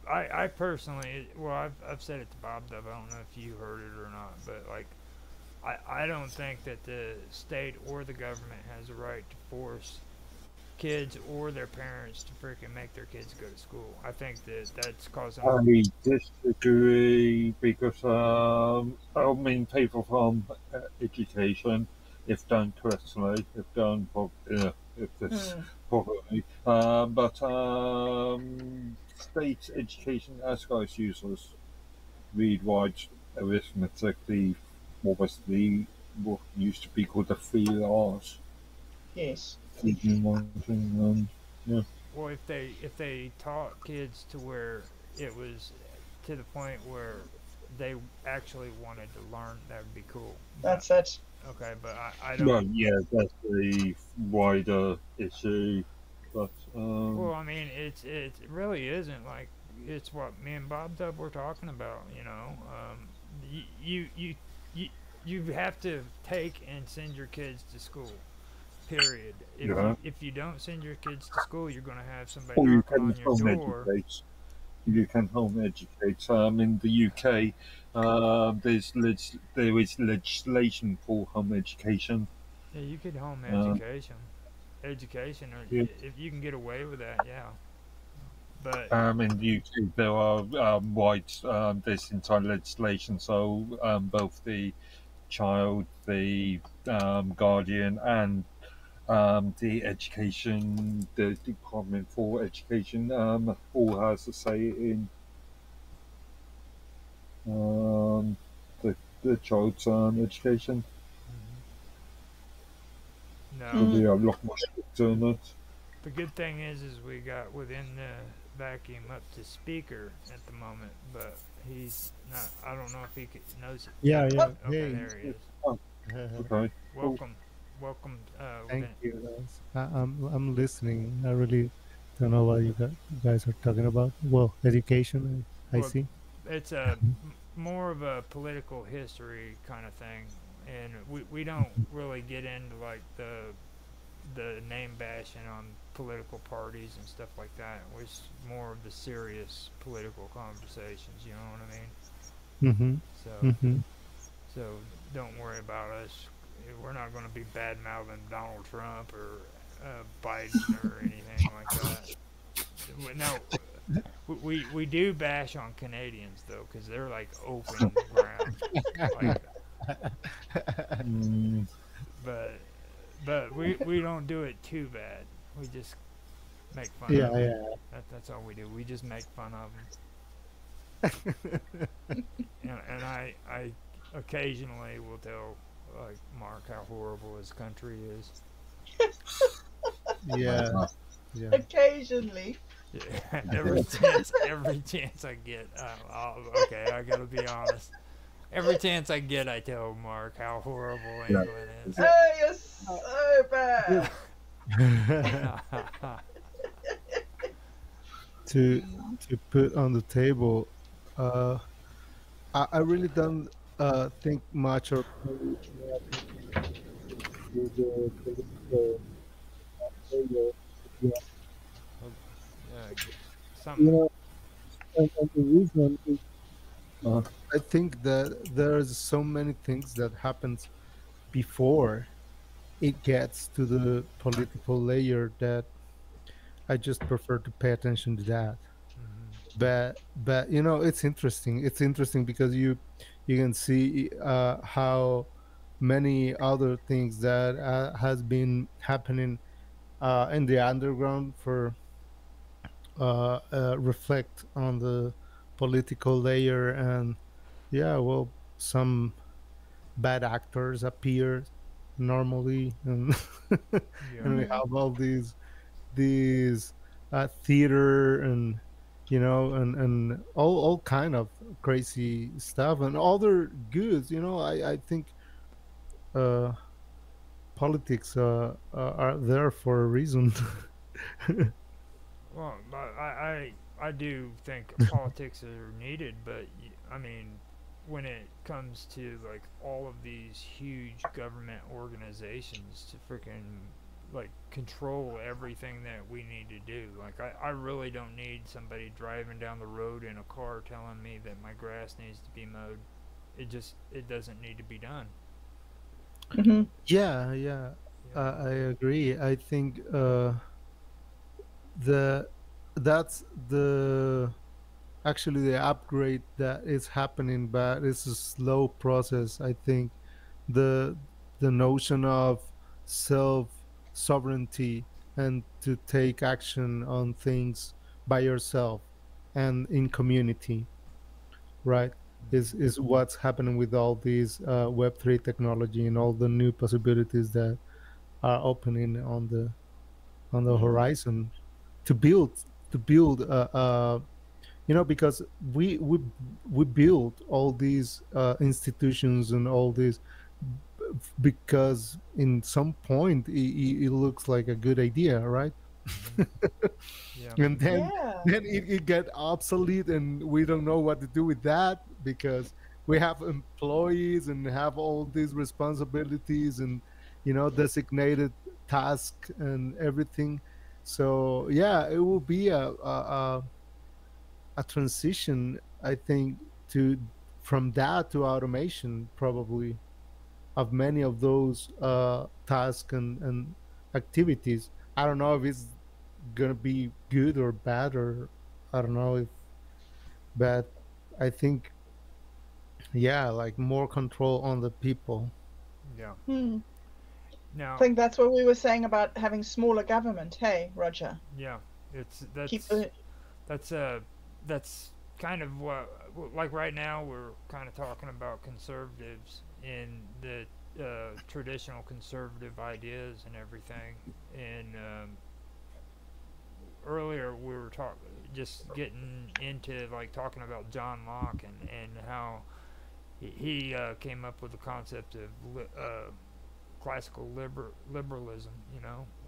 Speaker 2: I personally, well, I've said it to Bob Dub. I don't know if you heard it or not, but like, I don't think that the state or the government has a right to force kids or their parents to freaking make their kids go to school. I think that that's causing.
Speaker 3: I disagree because I mean people from education, if done correctly, if it's
Speaker 1: Mm.
Speaker 3: properly, but state education as guys users read, write, arithmetic, what used to be called the three R's.
Speaker 1: Yes.
Speaker 3: Reading, writing, yeah.
Speaker 2: Well, if they taught kids to where it was to the point where they actually wanted to learn, that would be cool. But
Speaker 1: That's it.
Speaker 2: okay, but I don't.
Speaker 3: Well, yeah, that's a wider issue, but
Speaker 2: Well, I mean, it really isn't like it's what me and Bob Dub were talking about. You you you have to take and send your kids to school. Period.
Speaker 3: yeah.
Speaker 2: If you don't send your kids to school, you're gonna have somebody
Speaker 3: Or you
Speaker 2: knocking
Speaker 3: can
Speaker 2: on your
Speaker 3: home
Speaker 2: door.
Speaker 3: educate. You can home educate. In the UK, there is legislation for home education.
Speaker 2: Yeah, you could home
Speaker 3: Uh,
Speaker 2: education, or
Speaker 3: yeah.
Speaker 2: if you can get away with that, yeah. But
Speaker 3: In the UK, there are there's entire legislation, so both the child, the guardian, and the Department for Education, all has a say in um, the child's education. So
Speaker 2: no,
Speaker 3: they
Speaker 1: Mm.
Speaker 3: are a lot more stricter on it.
Speaker 2: the good thing is we got within the vacuum up to speaker at the moment, but he's not. I don't know if knows it.
Speaker 4: Yeah, yeah.
Speaker 1: What?
Speaker 2: Okay,
Speaker 4: Hey,
Speaker 2: there he is.
Speaker 3: Oh, okay. Cool.
Speaker 2: Welcome, welcome.
Speaker 4: thank you, guys. I'm listening. I really don't know what you guys are talking about. Well, education, I
Speaker 2: Well,
Speaker 4: see.
Speaker 2: it's more of a political history kind of thing, and we don't really get into like the name bashing on political parties and stuff like that. It's more of the serious political conversations. You know what I mean?
Speaker 4: Mm-hmm.
Speaker 2: So
Speaker 4: Mm-hmm.
Speaker 2: so don't worry about us. We're not going to be bad mouthing Donald Trump or Biden or anything like that. No, we do bash on Canadians though, because they're like open ground, like.
Speaker 3: Mm,
Speaker 2: But we don't do it too bad. We just make fun
Speaker 4: Yeah,
Speaker 2: of them.
Speaker 4: yeah.
Speaker 2: That's all we do. We just make fun of them. And I occasionally will tell like Mark how horrible his country is.
Speaker 4: Yeah,
Speaker 3: uh,
Speaker 4: yeah.
Speaker 1: Occasionally.
Speaker 2: Yeah,
Speaker 3: yeah.
Speaker 2: every chance I get. Okay, I gotta be honest. Every chance I get, I tell Mark how horrible
Speaker 3: Yeah.
Speaker 2: England is.
Speaker 1: Oh, you're so bad.
Speaker 4: to to put on the table, uh, I really don't think much or pay much attention to the political layer. Yeah.
Speaker 2: Oh, yeah,
Speaker 4: You
Speaker 2: something.
Speaker 4: know, and the reason is
Speaker 3: Uh,
Speaker 4: I think that there's so many things that happens before it gets to the political layer that I just prefer to pay attention to that.
Speaker 2: Hmm.
Speaker 4: But it's interesting. It's interesting because you can see how many other things that has been happening in the underground for reflect on the political layer. And yeah, well, some bad actors appear normally, and
Speaker 2: Yeah.
Speaker 4: and we
Speaker 1: Mhm.
Speaker 4: have all these theater, and and all kind of crazy stuff, and other goods. I think uh politics are there for a reason.
Speaker 2: Well, I do think politics are needed, but I mean, when it comes to like all of these huge government organizations to freaking like control everything that we need to do, like I really don't need somebody driving down the road in a car telling me that my grass needs to be mowed. It doesn't need to be done.
Speaker 1: Mhm.
Speaker 4: Yeah, yeah,
Speaker 2: You know.
Speaker 4: I agree. I think the that's the actually the upgrade that is happening, but it's a slow process. I think the the notion of self sovereignty and to take action on things by yourself and in community, right,
Speaker 2: Hmm.
Speaker 4: is what's happening with all these web3 technology and all the new possibilities that are opening on the
Speaker 1: Mm.
Speaker 4: horizon to build because we build all these institutions and all these because in some point it looks like a good idea, right?
Speaker 2: Hmm. Yeah.
Speaker 4: And then
Speaker 1: Yeah.
Speaker 4: it get obsolete, and we don't know what to do with that because we have employees and have all these responsibilities and designated task and everything. So yeah, it will be a transition, I think, to from that to automation, probably, of many of those tasks and activities. I don't know if it's gonna be good or bad, or I don't know if, but I think, yeah, like more control on the people.
Speaker 2: Yeah.
Speaker 1: Hmm. I
Speaker 2: Now,
Speaker 1: think that's what we were saying about having smaller government. Hey, Roger,
Speaker 2: yeah, it's
Speaker 1: keep
Speaker 2: that's
Speaker 1: the.
Speaker 2: that's uh that's kind of what, like right now we're kind of talking about conservatives in the traditional conservative ideas and everything. And earlier we were just getting into like talking about John Locke and how he came up with the concept of classical liberalism,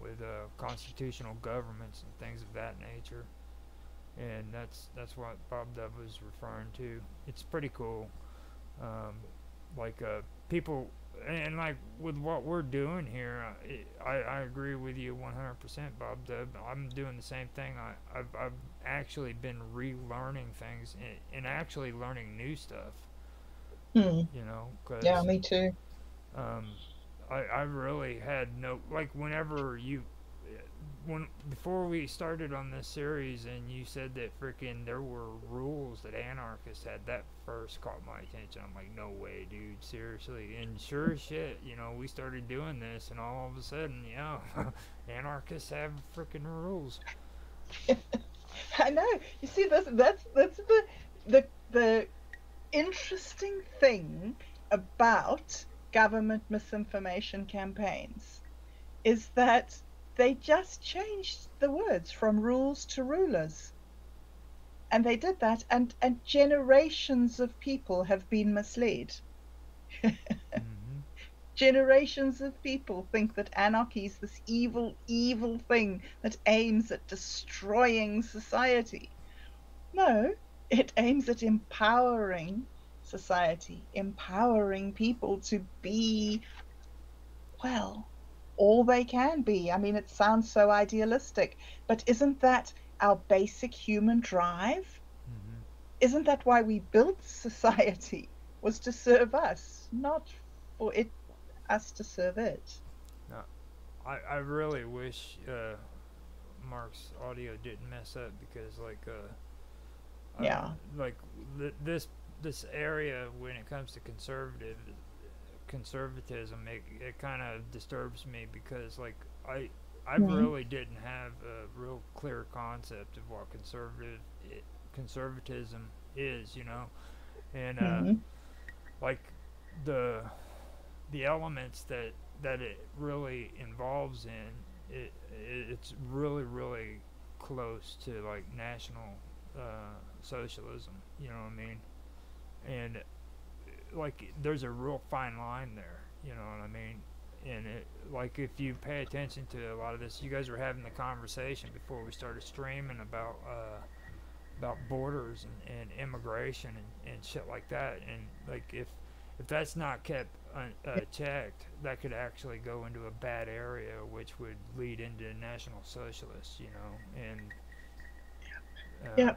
Speaker 2: with constitutional governments and things of that nature. And that's what Bob Dub was referring to. It's pretty cool. Um, like people, and like with what we're doing here, I agree with you 100%, Bob Dub. I'm doing the same thing. I've actually been relearning things and actually learning new stuff.
Speaker 1: Hmm. Yeah,
Speaker 2: Because
Speaker 1: me too.
Speaker 2: um, I really had no, like, whenever you when before we started on this series and you said that freaking there were rules that anarchists had, that first caught my attention. I'm like, no way, dude, seriously. And sure as shit, we started doing this, and all of a sudden, yeah, anarchists have freaking rules.
Speaker 1: I know. You see, that's the interesting thing about government misinformation campaigns is that they just changed the words from rules to rulers. And they did that, and generations of people have been misled.
Speaker 2: Mm-hmm.
Speaker 1: Generations of people think that anarchy is this evil, evil thing that aims at destroying society. No, it aims at empowering society, empowering people to be, well, all they can be. I mean, it sounds so idealistic, but isn't that our basic human drive?
Speaker 2: Mm-hmm.
Speaker 1: Isn't that why we built society? Was to serve us, not for it us to serve it.
Speaker 2: No, I really wish Mark's audio didn't mess up because
Speaker 1: Yeah.
Speaker 2: like this area when it comes to conservatism, it kind of disturbs me because I
Speaker 1: Mm-hmm.
Speaker 2: really didn't have a real clear concept of what conservatism is, you know, and
Speaker 1: Mm-hmm.
Speaker 2: like the the elements that it really involves in it's really close to like national socialism, you know what I mean, and like there's a real fine line there, you know what I mean, and it like if you pay attention to a lot of this, you guys were having the conversation before we started streaming about borders and immigration and shit like that, and like if that's not kept checked, that could actually go into a bad area, which would lead into national socialists, you know, and uh,
Speaker 1: Yeah.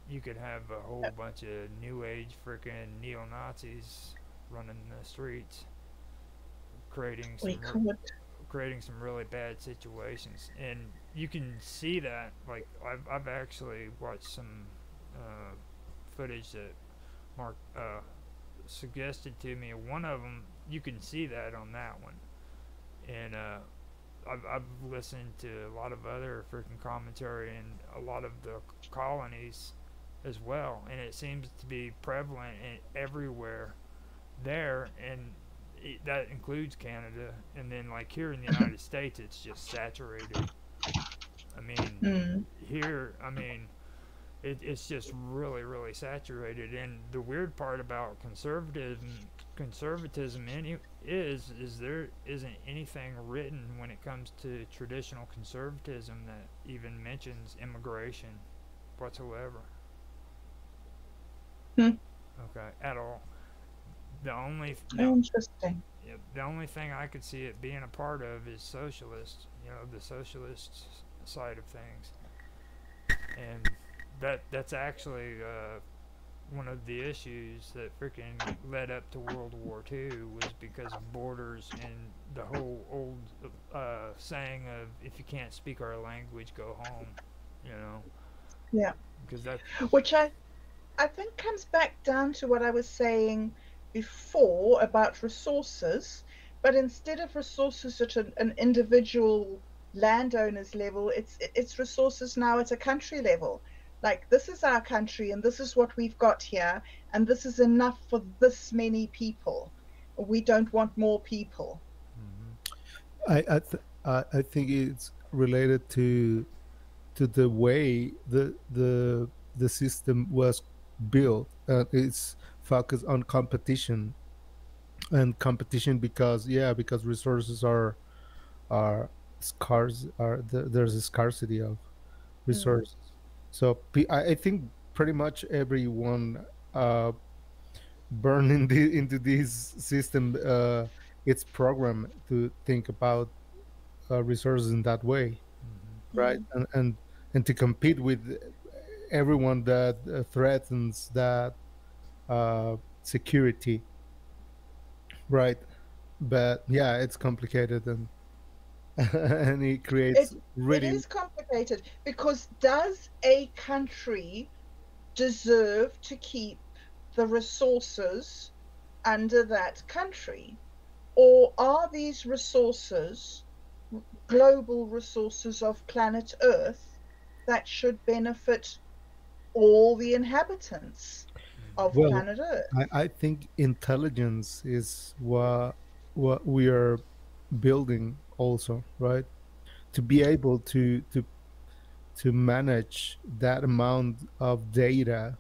Speaker 2: you could have a whole bunch of new age freaking neo Nazis running the streets, creating
Speaker 1: We
Speaker 2: some
Speaker 1: could.
Speaker 2: creating some really bad situations, and you can see that. Like I've actually watched some uh, footage that Mark suggested to me. One of them, you can see that on that one, and I've listened to a lot of other freaking commentary in a lot of the colonies as well, and it seems to be prevalent in everywhere there, and that includes Canada, and then like here in the United States, it's just saturated. I mean,
Speaker 1: Mm.
Speaker 2: here, I mean, it's just really saturated. And the weird part about conservatism is there isn't anything written when it comes to traditional conservatism that even mentions immigration whatsoever.
Speaker 1: Hmm.
Speaker 2: Okay, at all. The only no,
Speaker 1: Interesting.
Speaker 2: yeah, the only thing I could see it being a part of is socialist. You know, the socialist side of things, and that's actually one of the issues that freaking led up to World War II was because of borders and the whole old saying of if you can't speak our language, go home. You know,
Speaker 1: Yeah.
Speaker 2: because that.
Speaker 1: Which I think comes back down to what I was saying before about resources, but instead of resources at an individual landowner's level, it's resources now at a country level. Like this is our country and this is what we've got here, and this is enough for this many people. We don't want more people.
Speaker 2: Mm-hmm,
Speaker 4: I think it's related to the way the system was built. It's focused on competition, and competition because, yeah, because resources are scarce. There's a scarcity of
Speaker 1: Mm,
Speaker 4: resources. So I think pretty much everyone born into this system, it's programmed to think about resources in that way,
Speaker 2: mm-hmm,
Speaker 4: right?
Speaker 1: mm.
Speaker 4: And to compete with everyone that threatens that security, right? But yeah, it's complicated, and and it
Speaker 1: It
Speaker 4: creates
Speaker 1: it
Speaker 4: really.
Speaker 1: is complicated because does a country deserve to keep the resources under that country? Or are these resources global resources of planet Earth that should benefit all the inhabitants of
Speaker 2: mm-hmm,
Speaker 4: Well,
Speaker 1: planet Earth?
Speaker 4: I think intelligence is what we are building also, right? To be able to manage that amount of data,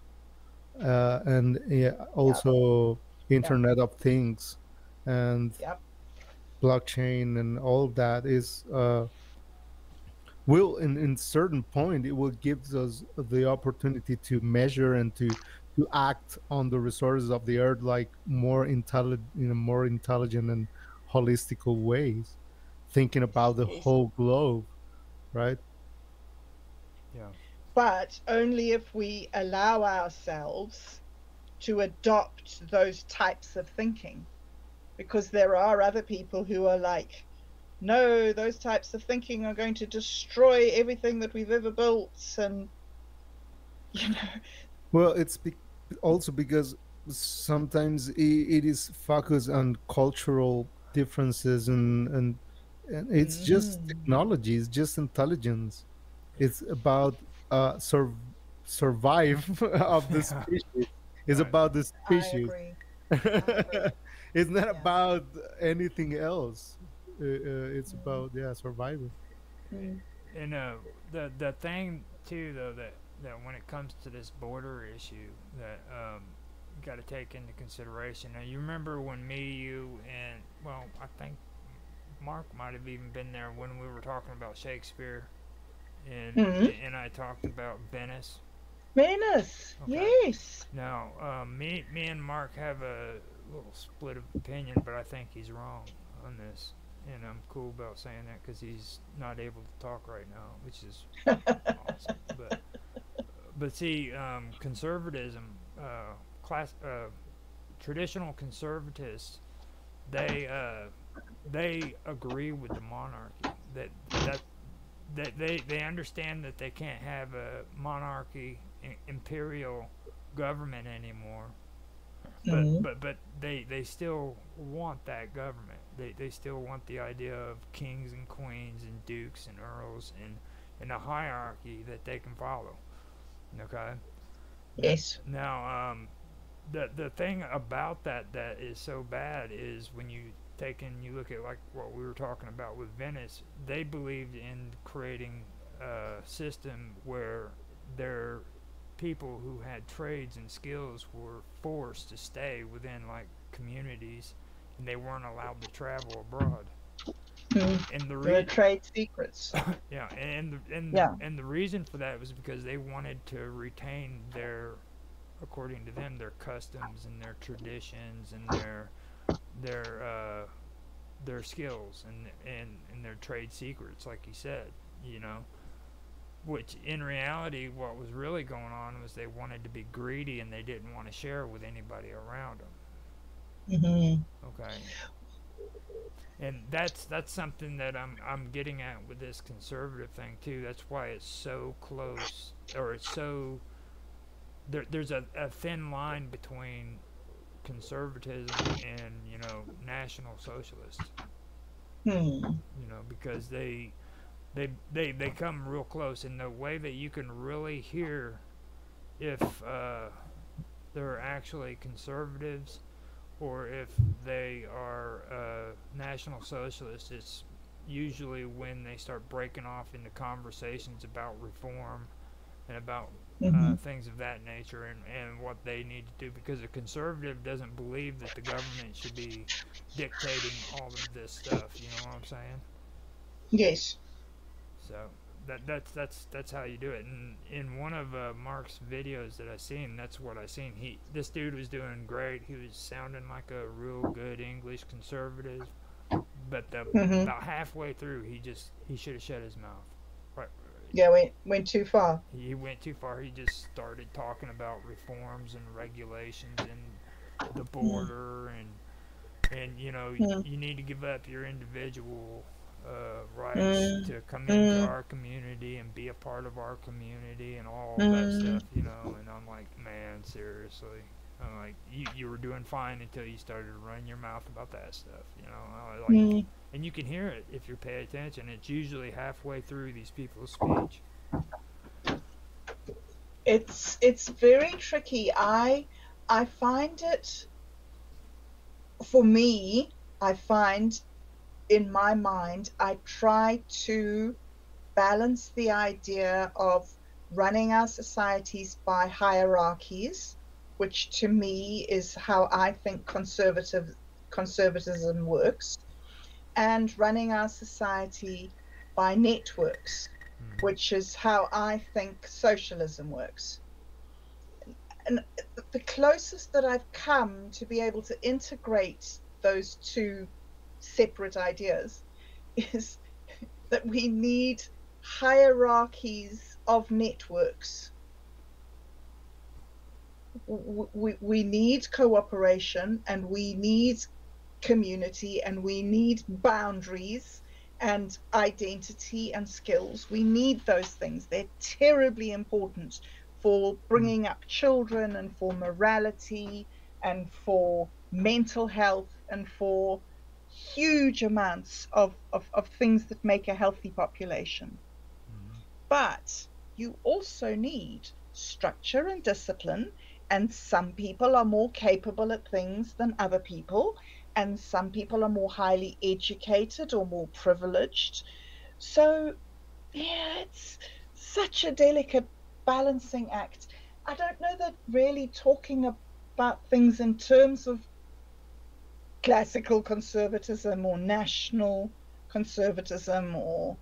Speaker 4: and yeah,
Speaker 1: Yep,
Speaker 4: also
Speaker 1: yep,
Speaker 4: Internet of Things and
Speaker 1: yep,
Speaker 4: blockchain and all of that is will in certain point it will give us the opportunity to measure and to act on the resources of the earth like more intelligent, in a more intelligent and holistical ways, thinking about the
Speaker 1: Yes.
Speaker 4: whole globe, right?
Speaker 2: Yeah.
Speaker 1: But only if we allow ourselves to adopt those types of thinking, because there are other people who are like, no, those types of thinking are going to destroy everything that we've ever built. And, you know,
Speaker 4: Well, it's also because sometimes it is focused on cultural differences, and it's just
Speaker 1: mm,
Speaker 4: technology, it's just intelligence. It's about survive of the
Speaker 2: Yeah.
Speaker 4: species. It's
Speaker 2: Right.
Speaker 4: about the
Speaker 1: I
Speaker 4: species.
Speaker 1: agree. I agree.
Speaker 4: It's not
Speaker 1: Yeah.
Speaker 4: about anything else. It's
Speaker 1: Mm,
Speaker 4: about, yeah, survival.
Speaker 1: mm,
Speaker 2: And the thing too though that when it comes to this border issue that you got to take into consideration. Now you remember when me, you, and well, I think Mark might have even been there when we were talking about Shakespeare, and
Speaker 1: mm.
Speaker 2: and I talked about Venice.
Speaker 1: Venice,
Speaker 2: Okay.
Speaker 1: yes.
Speaker 2: Now, me and Mark have a little split of opinion, but I think he's wrong on this, and I'm cool about saying that because he's not able to talk right now, which is awesome. But see, conservatism, class, traditional conservatists, they uh, they agree with the monarchy that that they understand that they can't have a monarchy, imperial government anymore,
Speaker 1: Mm,
Speaker 2: but they still want that government. They still want the idea of kings and queens and dukes and earls and a hierarchy that they can follow. Okay.
Speaker 1: yes.
Speaker 2: Now, the thing about that is so bad is when you take and you look at like what we were talking about with Venice, they believed in creating a system where their people who had trades and skills were forced to stay within like communities and they weren't allowed to travel abroad.
Speaker 1: Mm.
Speaker 2: And the
Speaker 1: There are trade secrets.
Speaker 2: yeah,
Speaker 1: Yeah.
Speaker 2: and the reason for that was because they wanted to retain their, according to them, their customs and their traditions and their uh, their skills and their trade secrets, like you said, you know. Which in reality, what was really going on was they wanted to be greedy and they didn't want to share with anybody around them.
Speaker 1: Hmm.
Speaker 2: Okay, and that's something that I'm getting at with this conservative thing too. That's why it's so close, or it's so there's a thin line between conservatism and national socialists.
Speaker 1: Hmm.
Speaker 2: Because they come real close, and the way that you can really hear if they're actually conservatives or if they are national socialists, it's usually when they start breaking off into conversations about reform and about
Speaker 1: Hmm.
Speaker 2: things of that nature, and what they need to do, because a conservative doesn't believe that the government should be dictating all of this stuff. You know what I'm saying?
Speaker 1: Yes.
Speaker 2: So that's how you do it. And in one of Mark's videos that I seen, that's what I seen. This dude was doing great. He was sounding like a real good English conservative, but
Speaker 1: Hmm.
Speaker 2: about halfway through, he should have shut his mouth. Right.
Speaker 1: Yeah, went too far.
Speaker 2: He went too far. He just started talking about reforms and regulations and the
Speaker 1: Mm,
Speaker 2: border, and
Speaker 1: mm,
Speaker 2: you need to give up your individual rights
Speaker 1: mm,
Speaker 2: to come into
Speaker 1: mm,
Speaker 2: our community and be a part of our community and all that
Speaker 1: mm,
Speaker 2: stuff. And I'm like, man, seriously. I'm like, you were doing fine until you started to run your mouth about that stuff. I was like,
Speaker 1: mm.
Speaker 2: and you can hear it if you pay attention. It's usually halfway through these people's speech.
Speaker 1: It's very tricky. I find it, for me, I find in my mind, I try to balance the idea of running our societies by hierarchies, which to me is how I think conservatism works, and running our society by networks, which is how I think socialism works. And the closest that I've come to be able to integrate those two separate ideas is that we need hierarchies of networks. We need cooperation, and we need community, and we need boundaries and identity and skills. We need those things. They're terribly important for bringing up children and for morality and for mental health and for huge amounts of things that make a healthy population.
Speaker 2: Mm-hmm.
Speaker 1: But you also need structure and discipline. And some people are more capable at things than other people. And some people are more highly educated or more privileged. So, yeah, it's such a delicate balancing act. I don't know that really talking about things in terms of classical conservatism or national conservatism or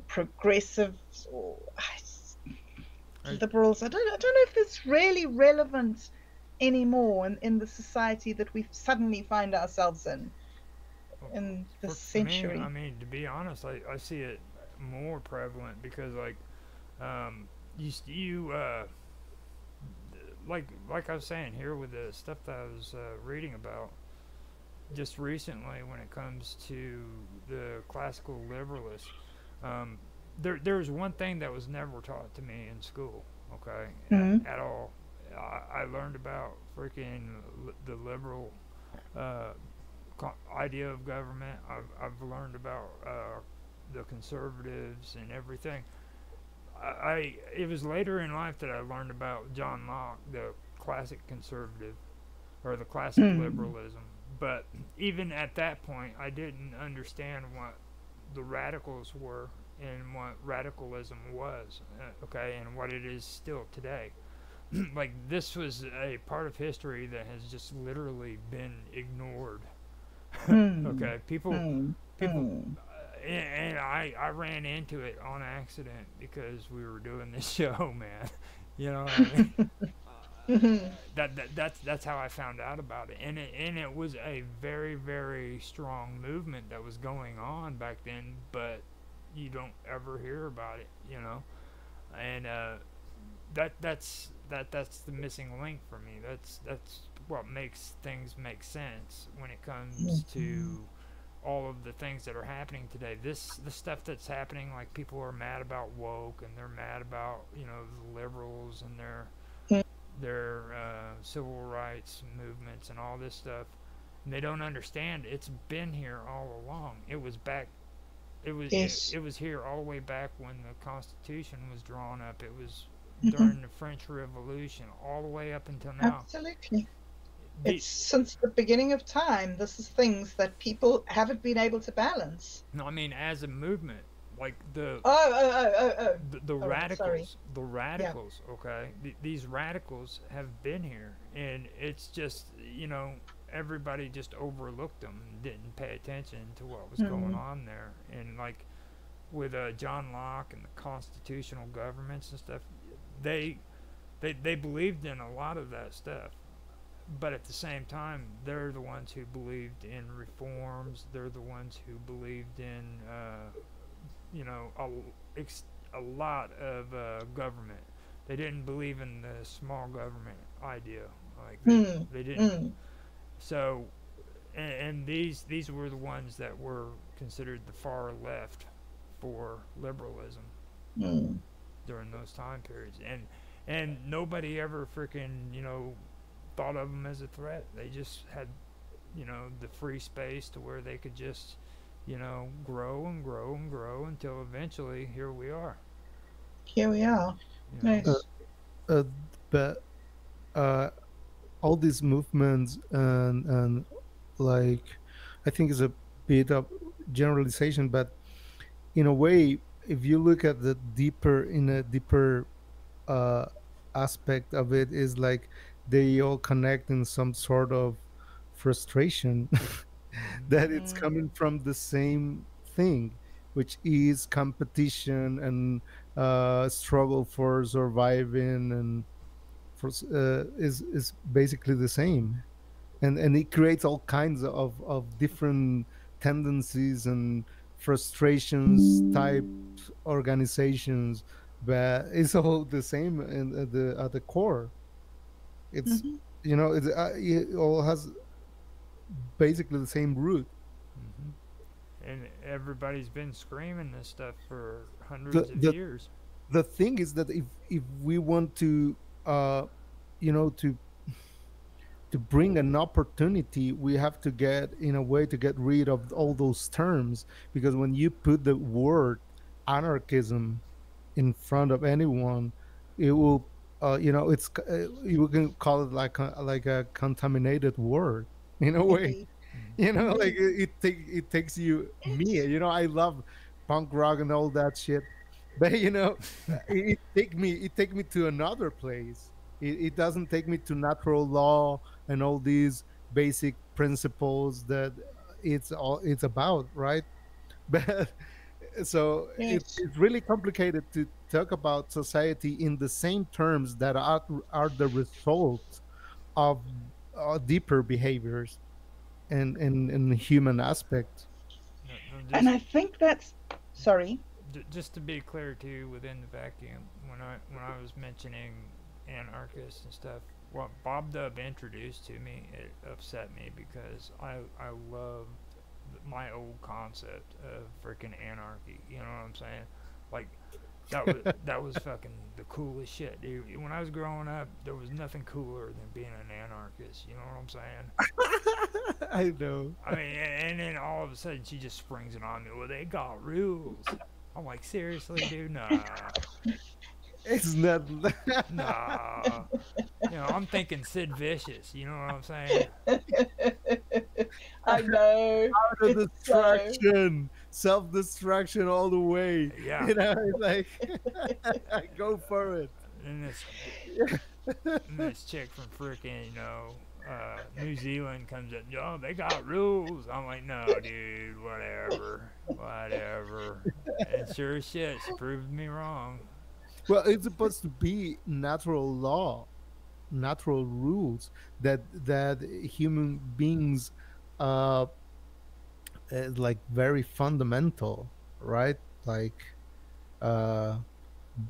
Speaker 1: progressives or
Speaker 2: I,
Speaker 1: liberals. I don't know if it's really relevant anymore in the society that we suddenly find ourselves in this
Speaker 2: for me, I
Speaker 1: century.
Speaker 2: mean, to be honest, I see it more prevalent because um, like I was saying here with the stuff that I was reading about just recently when it comes to the classical liberalists. Um, there's one thing that was never taught to me in school, okay,
Speaker 1: Mm,
Speaker 2: at all. I learned about freaking the liberal uh, idea of government. I've learned about the conservatives and everything. It was later in life that I learned about John Locke, the classic conservative or the classic
Speaker 1: mm,
Speaker 2: liberalism. But even at that point, I didn't understand what the radicals were and what radicalism was, okay, and what it is still today. Like this was a part of history that has just literally been ignored.
Speaker 1: mm,
Speaker 2: Okay,
Speaker 1: mm,
Speaker 2: people,
Speaker 1: mm.
Speaker 2: and I ran into it on accident because we were doing this show, man. You know what I mean? That's how I found out about it, and it was a very strong movement that was going on back then, but you don't ever hear about it, you know, and that's the missing link for me. That's what makes things make sense when it comes to all of the things that are happening today. The stuff that's happening, like people are mad about woke and they're mad about the liberals and their civil rights movements and all this stuff. And they don't understand it's been here all along. It was back.
Speaker 1: Yes.
Speaker 2: It was here all the way back when the Constitution was drawn up. It was
Speaker 1: Mhm.
Speaker 2: during the French Revolution, all the way up until now.
Speaker 1: Absolutely.
Speaker 2: The,
Speaker 1: It's since the beginning of time. This is things that people haven't been able to balance.
Speaker 2: no, I mean as a movement, like
Speaker 1: Oh, oh, oh, oh, oh.
Speaker 2: the
Speaker 1: All right. Sorry.
Speaker 2: radicals,
Speaker 1: Yeah.
Speaker 2: okay, these radicals have been here, and it's just everybody just overlooked them, and didn't pay attention to what was going
Speaker 1: Mm,
Speaker 2: on there, and like with John Locke and the constitutional governments and stuff, they they believed in a lot of that stuff, but at the same time, they're the ones who believed in reforms. They're the ones who believed in you know a, a lot of government. They didn't believe in the small government idea. Like
Speaker 1: mm,
Speaker 2: they didn't.
Speaker 1: mm,
Speaker 2: So and these were the ones that were considered the far left for liberalism
Speaker 1: mm.
Speaker 2: during those time periods, and nobody ever freaking thought of them as a threat. They just had the free space to where they could just grow and grow and grow until eventually here we are.
Speaker 1: Here we are.
Speaker 2: You know.
Speaker 4: Uh,
Speaker 1: Nice.
Speaker 4: uh, but uh, all these movements and like I think is a bit of generalization, but in a way, if you look at the deeper in a deeper uh, aspect of it, is like they all connect in some sort of frustration
Speaker 2: Mm-hmm.
Speaker 4: that it's
Speaker 1: Mm,
Speaker 4: coming from the same thing, which is competition and struggle for surviving and for is basically the same, and it creates all kinds of different tendencies and frustrations type organizations, but it's all the same at the core. It's,
Speaker 1: Mhm.
Speaker 4: it all has basically the same root.
Speaker 2: Hmm. And everybody's been screaming this stuff for
Speaker 4: the
Speaker 2: hundreds of
Speaker 4: the
Speaker 2: years.
Speaker 4: the thing is that if we want to uh you know to bring an opportunity, we have to get in a way to get rid of all those terms, because when you put the word anarchism in front of anyone, it will, you can call it like a contaminated word in a way.
Speaker 1: Indeed.
Speaker 4: Like
Speaker 1: Indeed.
Speaker 4: it takes you, me,
Speaker 1: Yes.
Speaker 4: I love punk rock and all that shit, but it take me to another place. It doesn't take me to natural law and all these basic principles that it's about, right? But so
Speaker 1: Yes.
Speaker 4: it's really complicated to talk about society in the same terms that are the result of deeper behaviors and human aspects.
Speaker 2: No, no,
Speaker 1: And I think that's, sorry.
Speaker 2: just to be clear too, within the vacuum, when I was mentioning anarchists and stuff, what Bob Dub introduced to me, it upset me because I love my old concept of freaking anarchy. You know what I'm saying? Like that was fucking the coolest shit, dude. When I was growing up, there was nothing cooler than being an anarchist. You know what I'm saying?
Speaker 4: I know.
Speaker 2: I mean, and then all of a sudden she just springs it on me. Well, they got rules. I'm like, seriously, dude? Nah,
Speaker 4: It's not.
Speaker 2: nah. I'm thinking Sid Vicious. You know what I'm saying?
Speaker 1: I know.
Speaker 4: Out of
Speaker 1: It's so.
Speaker 4: destruction, self-destruction all the way.
Speaker 2: Yeah.
Speaker 4: It's like go for it.
Speaker 2: And this chick from freaking New Zealand comes up. Oh, they got rules. I'm like, no, dude. Whatever, whatever. And sure as shit, she proved me wrong.
Speaker 4: Well, it's supposed to be natural law, natural rules that human beings, uh, like very fundamental, right? Like uh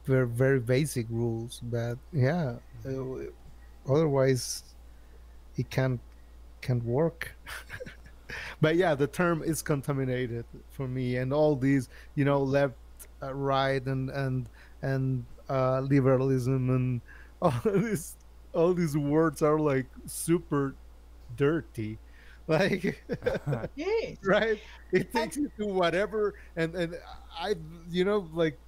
Speaker 4: very very basic rules, but yeah, otherwise it can't work. But yeah, the term is contaminated for me, and all these, left, right, and liberalism, and all these words are like super dirty, like
Speaker 1: Yes.
Speaker 4: right. It
Speaker 1: And
Speaker 4: takes you to whatever, and I, like,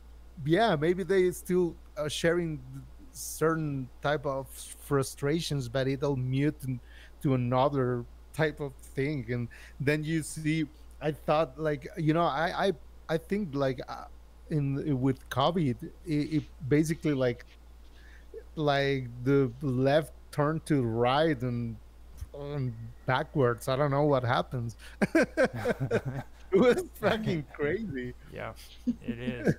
Speaker 4: yeah, maybe they still are sharing certain type of frustrations, but it'll mute to another type of thing. And then you see, I thought, like, I think, like, in with COVID, it basically, like the left turned to right and backwards. I don't know what happens. It was fucking crazy.
Speaker 2: Yeah, it is.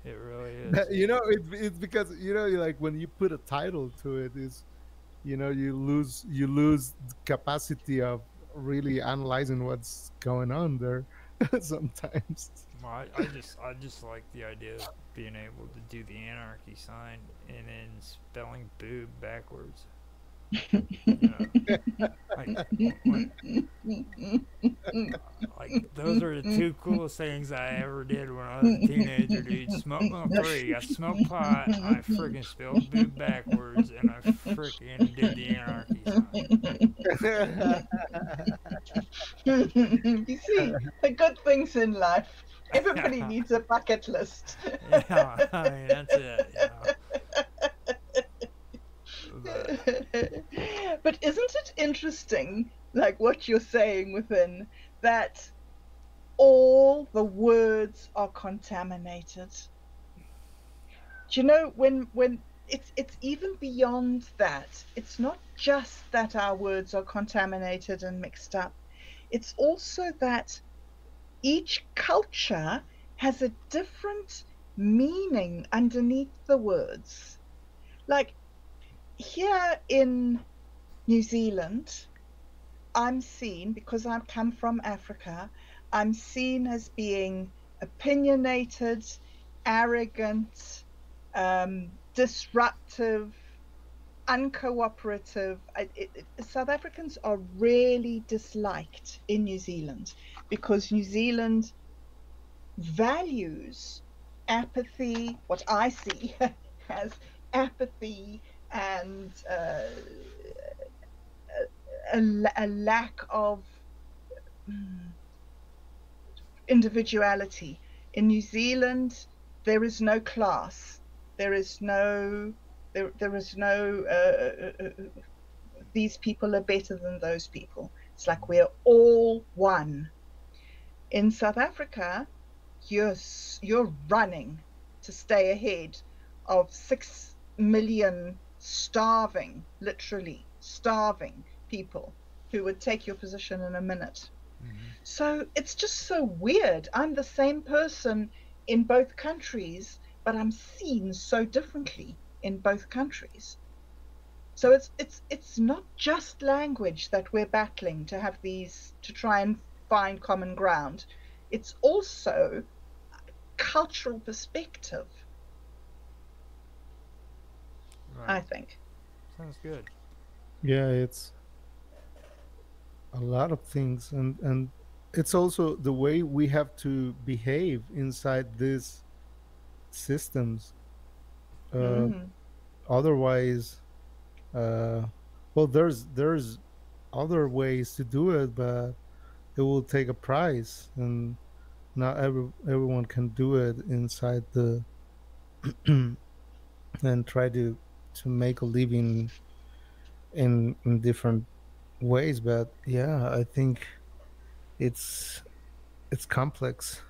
Speaker 2: It really is.
Speaker 4: But, it's because, like, when you put a title to it, is, you lose the capacity of really analyzing what's going on there sometimes.
Speaker 2: Well, I just like the idea of being able to do the anarchy sign and then spelling boob backwards. You know, like like those are the two coolest things I ever did when I was a teenager, dude. Smoke on three. I smoked pot. I freaking spelled boob backwards, and I freaking did the anarchy sign.
Speaker 1: you see, the good things in life. Everybody needs a bucket list.
Speaker 2: Yeah, I mean that's it. But
Speaker 1: But isn't it interesting, like what you're saying within that all the words are contaminated? Do you know when it's even beyond that. It's not just that our words are contaminated and mixed up. It's also that each culture has a different meaning underneath the words. Like here in New Zealand, I'm seen because I've come from Africa. I'm seen as being opinionated, arrogant, disruptive, uncooperative. South Africans are really disliked in New Zealand because New Zealand values apathy, what I see as apathy and a lack of individuality. In New Zealand, there is no class. There is no. There is no. These people are better than those people. It's like we're all one. In South Africa, you're you're running to stay ahead of 6 million starving, literally starving people who would take your position in a minute.
Speaker 2: Mm-hmm.
Speaker 1: So it's just so weird. I'm the same person in both countries, but I'm seen so differently in both countries. So it's not just language that we're battling to have these to try and find common ground. It's also cultural perspective, I
Speaker 2: Right.
Speaker 1: think.
Speaker 2: Sounds good.
Speaker 4: Yeah, it's a lot of things, and it's also the way we have to behave inside these systems. Uh,
Speaker 1: Mm,
Speaker 4: Otherwise, uh, well, there's other ways to do it, but it will take a price, and not everyone can do it inside the and try to make a living in different ways. But yeah, I think it's it's complex.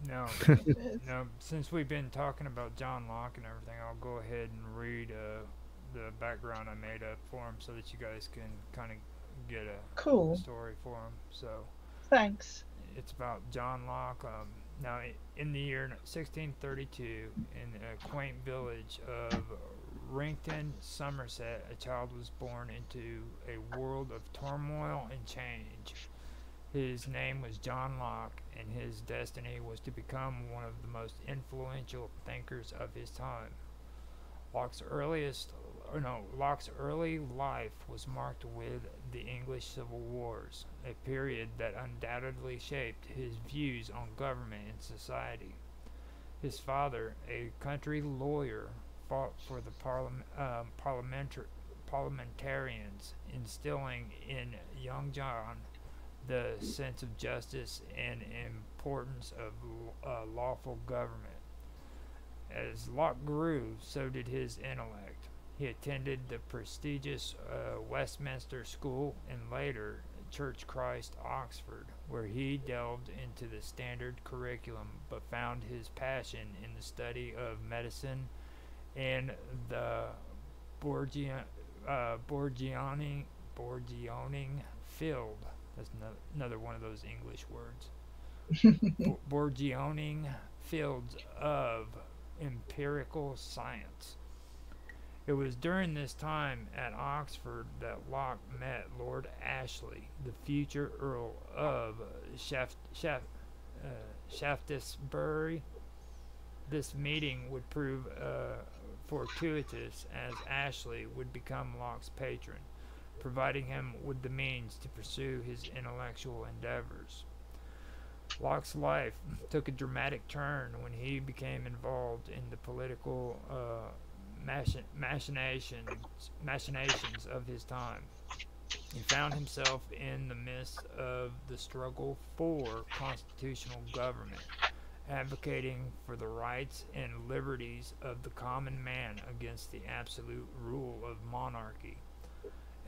Speaker 2: Now,
Speaker 1: it is.
Speaker 2: now, since we've been talking about John Locke and everything, I'll go ahead and read the background I made up for him so that you guys can kind of get a
Speaker 1: Cool.
Speaker 2: story for him. So,
Speaker 1: Thanks.
Speaker 2: it's about John Locke. Now, in the year 1632, in a quaint village of Rington, Somerset, a child was born into a world of turmoil and change. His name was John Locke, and his destiny was to become one of the most influential thinkers of his time. Locke's earliest, or no, Locke's early life was marked with the English Civil Wars, a period that undoubtedly shaped his views on government and society. His father, a country lawyer, fought for the parliamentarians, instilling in young John the sense of justice and importance of lawful government. As Locke grew, so did his intellect. He attended the prestigious Westminster School and later Church Christ, Oxford, where he delved into the standard curriculum but found his passion in the study of medicine and the Borgia, Borgianing field. That's another one of those English words. Borgioning fields of empirical science. It was during this time at Oxford that Locke met Lord Ashley, the future Earl of Shaftesbury. This meeting would prove fortuitous, as Ashley would become Locke's patron, providing him with the means to pursue his intellectual endeavors. Locke's life took a dramatic turn when he became involved in the political machinations of his time. He found himself in the midst of the struggle for constitutional government, advocating for the rights and liberties of the common man against the absolute rule of monarchy.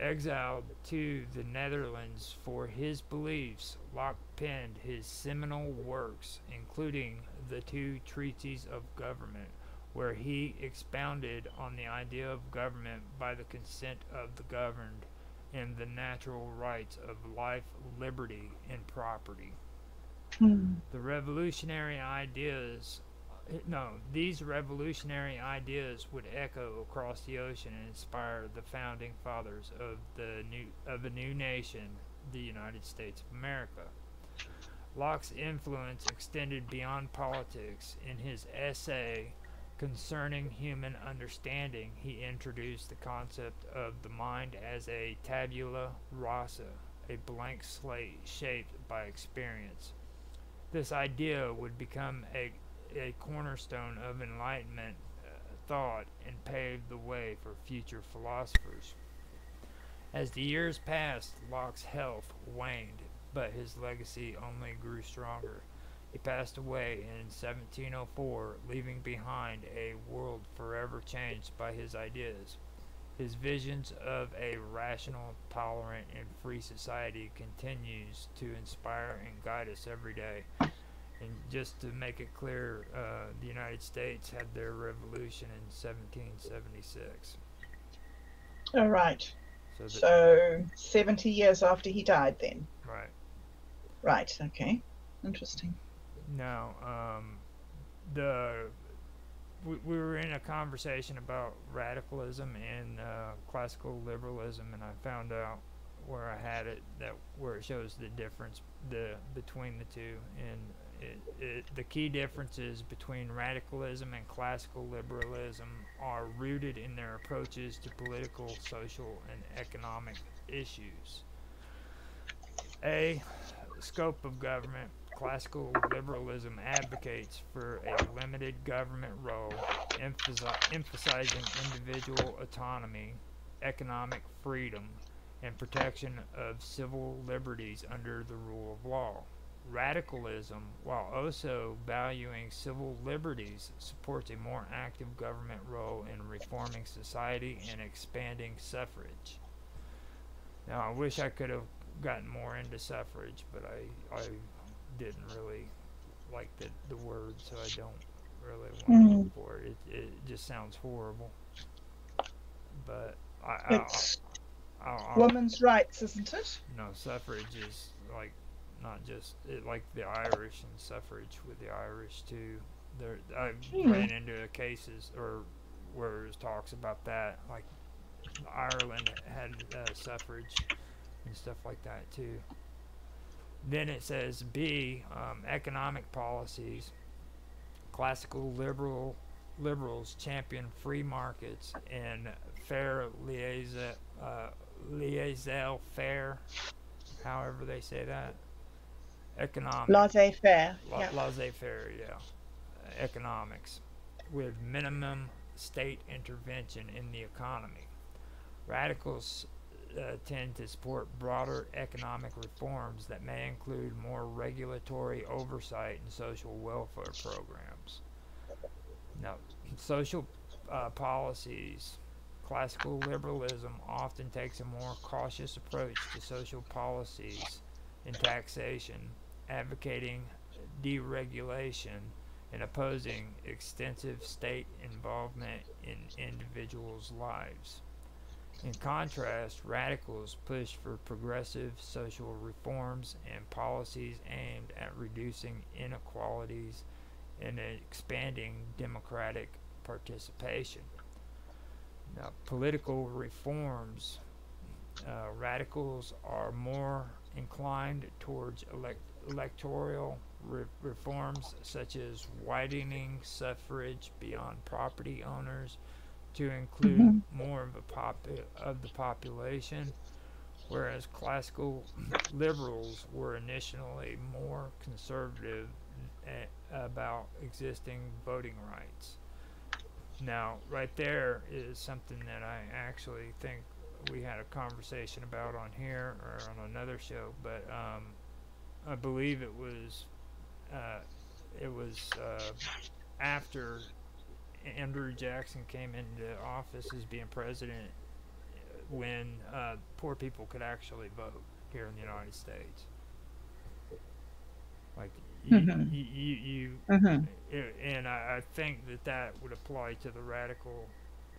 Speaker 2: Exiled to the Netherlands for his beliefs, Locke penned his seminal works, including the two Treatises of Government, where he expounded on the idea of government by the consent of the governed and the natural rights of life, liberty, and property.
Speaker 1: Hmm.
Speaker 2: The revolutionary ideas no, these revolutionary ideas would echo across the ocean and inspire the founding fathers of a new nation, the United States of America. Locke's influence extended beyond politics. In his essay concerning human understanding, he introduced the concept of the mind as a tabula rasa, a blank slate shaped by experience. This idea would become a cornerstone of Enlightenment thought and paved the way for future philosophers. As the years passed, Locke's health waned, but his legacy only grew stronger. He passed away in 1704, leaving behind a world forever changed by his ideas. His visions of a rational, tolerant, and free society continues to inspire and guide us every day. And just to make it clear, the United States had their revolution in 1776.
Speaker 1: All right.
Speaker 2: So,
Speaker 1: So 70 years after he died then.
Speaker 2: right.
Speaker 1: Right, okay. Interesting.
Speaker 2: Now, the we were in a conversation about radicalism and classical liberalism, and I found out where I had it that where it shows the difference between the two, and the key differences between radicalism and classical liberalism are rooted in their approaches to political, social, and economic issues. A scope of government. Classical liberalism advocates for a limited government role, emphasizing individual autonomy, economic freedom, and protection of civil liberties under the rule of law. Radicalism, while also valuing civil liberties, supports a more active government role in reforming society and expanding suffrage. Now, I wish I could have gotten more into suffrage, but I didn't really like the word, so I don't really want to look for it. It just sounds horrible. But
Speaker 1: It's women's rights, isn't it?
Speaker 2: No, suffrage is like not just like the Irish and suffrage with the Irish too. I ran into cases or where it talks about that, like Ireland had suffrage and stuff like that too. Then it says B, economic policies. Classical liberals champion free markets and fair laissez-faire, however they say that. Economic.
Speaker 1: Laissez-faire.
Speaker 2: Laissez-faire, yeah. Economics, with minimum state intervention in the economy. Radicals tend to support broader economic reforms that may include more regulatory oversight and social welfare programs. Now, social policies. Classical liberalism often takes a more cautious approach to social policies and taxation, advocating deregulation and opposing extensive state involvement in individuals' lives. In contrast, radicals push for progressive social reforms and policies aimed at reducing inequalities and expanding democratic participation. Now, political reforms. Radicals are more inclined towards electoral reforms such as widening suffrage beyond property owners to include more of the population, whereas classical liberals were initially more conservative about existing voting rights. Now, right there is something that I actually think we had a conversation about on here or on another show, but I believe it was after Andrew Jackson came into office as being president when poor people could actually vote here in the United States. Like and I think that would apply to the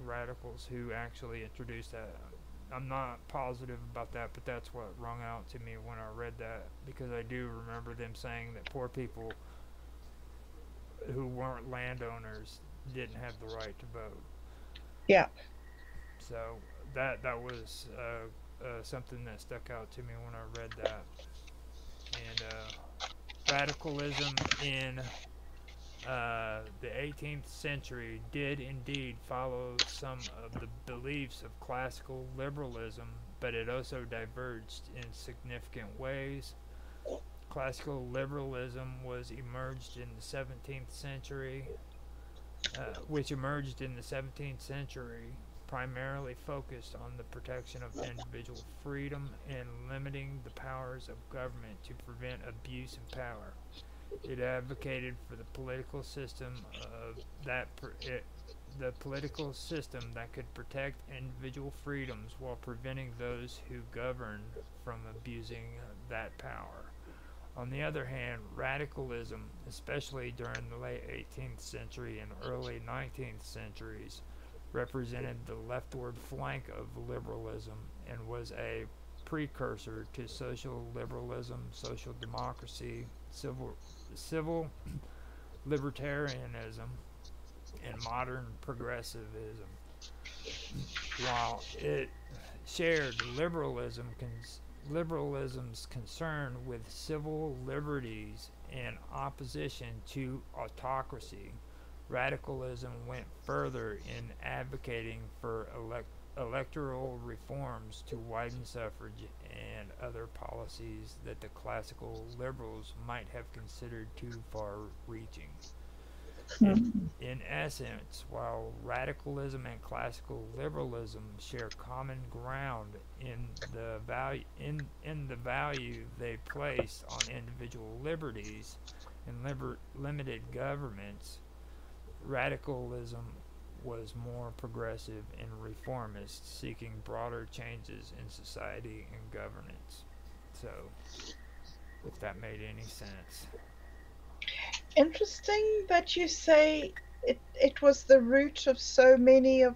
Speaker 2: radicals who actually introduced that. I'm not positive about that, but that's what rung out to me when I read that, because I do remember them saying that poor people who weren't landowners didn't have the right to vote.
Speaker 1: Yeah.
Speaker 2: So that was something that stuck out to me when I read that. And radicalism in the 18th century did indeed follow some of the beliefs of classical liberalism, but it also diverged in significant ways. Classical liberalism was emerged in the 17th century, which emerged in the 17th century, primarily focused on the protection of individual freedom and limiting the powers of government to prevent abuse of power. It advocated for the political system the political system that could protect individual freedoms while preventing those who governed from abusing that power. On the other hand, radicalism, especially during the late 18th century and early 19th centuries, represented the leftward flank of liberalism and was a precursor to social liberalism, social democracy, civil libertarianism, and modern progressivism. While it shared liberalism's concern with civil liberties and opposition to autocracy, radicalism went further in advocating for electoral reforms to widen suffrage and other policies that the classical liberals might have considered too far reaching. In essence, while radicalism and classical liberalism share common ground in the value they place on individual liberties and limited governments, radicalism was more progressive and reformist, seeking broader changes in society and governance. So, if that made any sense.
Speaker 1: Interesting that you say it was the root of so many of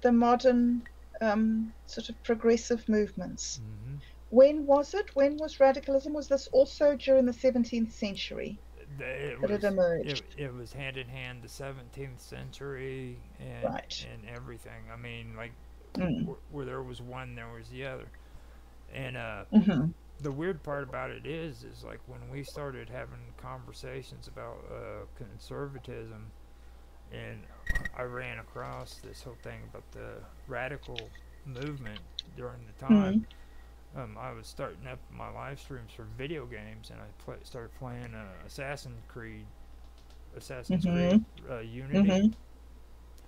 Speaker 1: the modern sort of progressive movements.
Speaker 2: Mm-hmm.
Speaker 1: When was it? When was radicalism? Was this also during the 17th century
Speaker 2: It
Speaker 1: that it emerged?
Speaker 2: it was hand in hand the 17th century and
Speaker 1: Right.
Speaker 2: and everything. I mean, like
Speaker 1: Mm.
Speaker 2: where there was one, there was the other. And
Speaker 1: Mm-hmm.
Speaker 2: the weird part about it is like when we started having conversations about conservatism, and I ran across this whole thing about the radical movement during the time.
Speaker 1: Mm.
Speaker 2: I was starting up my live streams for video games, and I started playing Assassin's Creed
Speaker 1: Mm-hmm.
Speaker 2: Unity,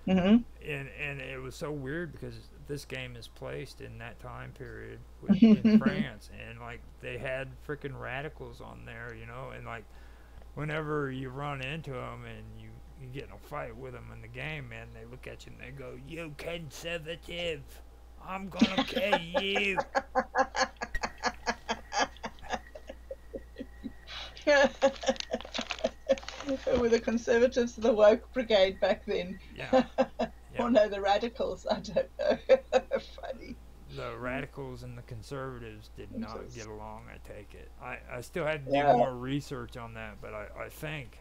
Speaker 1: Mm-hmm. Mm-hmm.
Speaker 2: and it was so weird because this game is placed in that time period in France, and like they had freaking radicals on there, you know, and like whenever you run into them and you get in a fight with them in the game, man, they look at you and they go, "You conservative, I'm gonna kill you."
Speaker 1: Were the conservatives the woke brigade back then?
Speaker 2: Yeah.
Speaker 1: Or no, the radicals. I don't know. Funny.
Speaker 2: The radicals and the conservatives did not get along, I take it. I still had to
Speaker 1: Yeah.
Speaker 2: do more research on that, but I think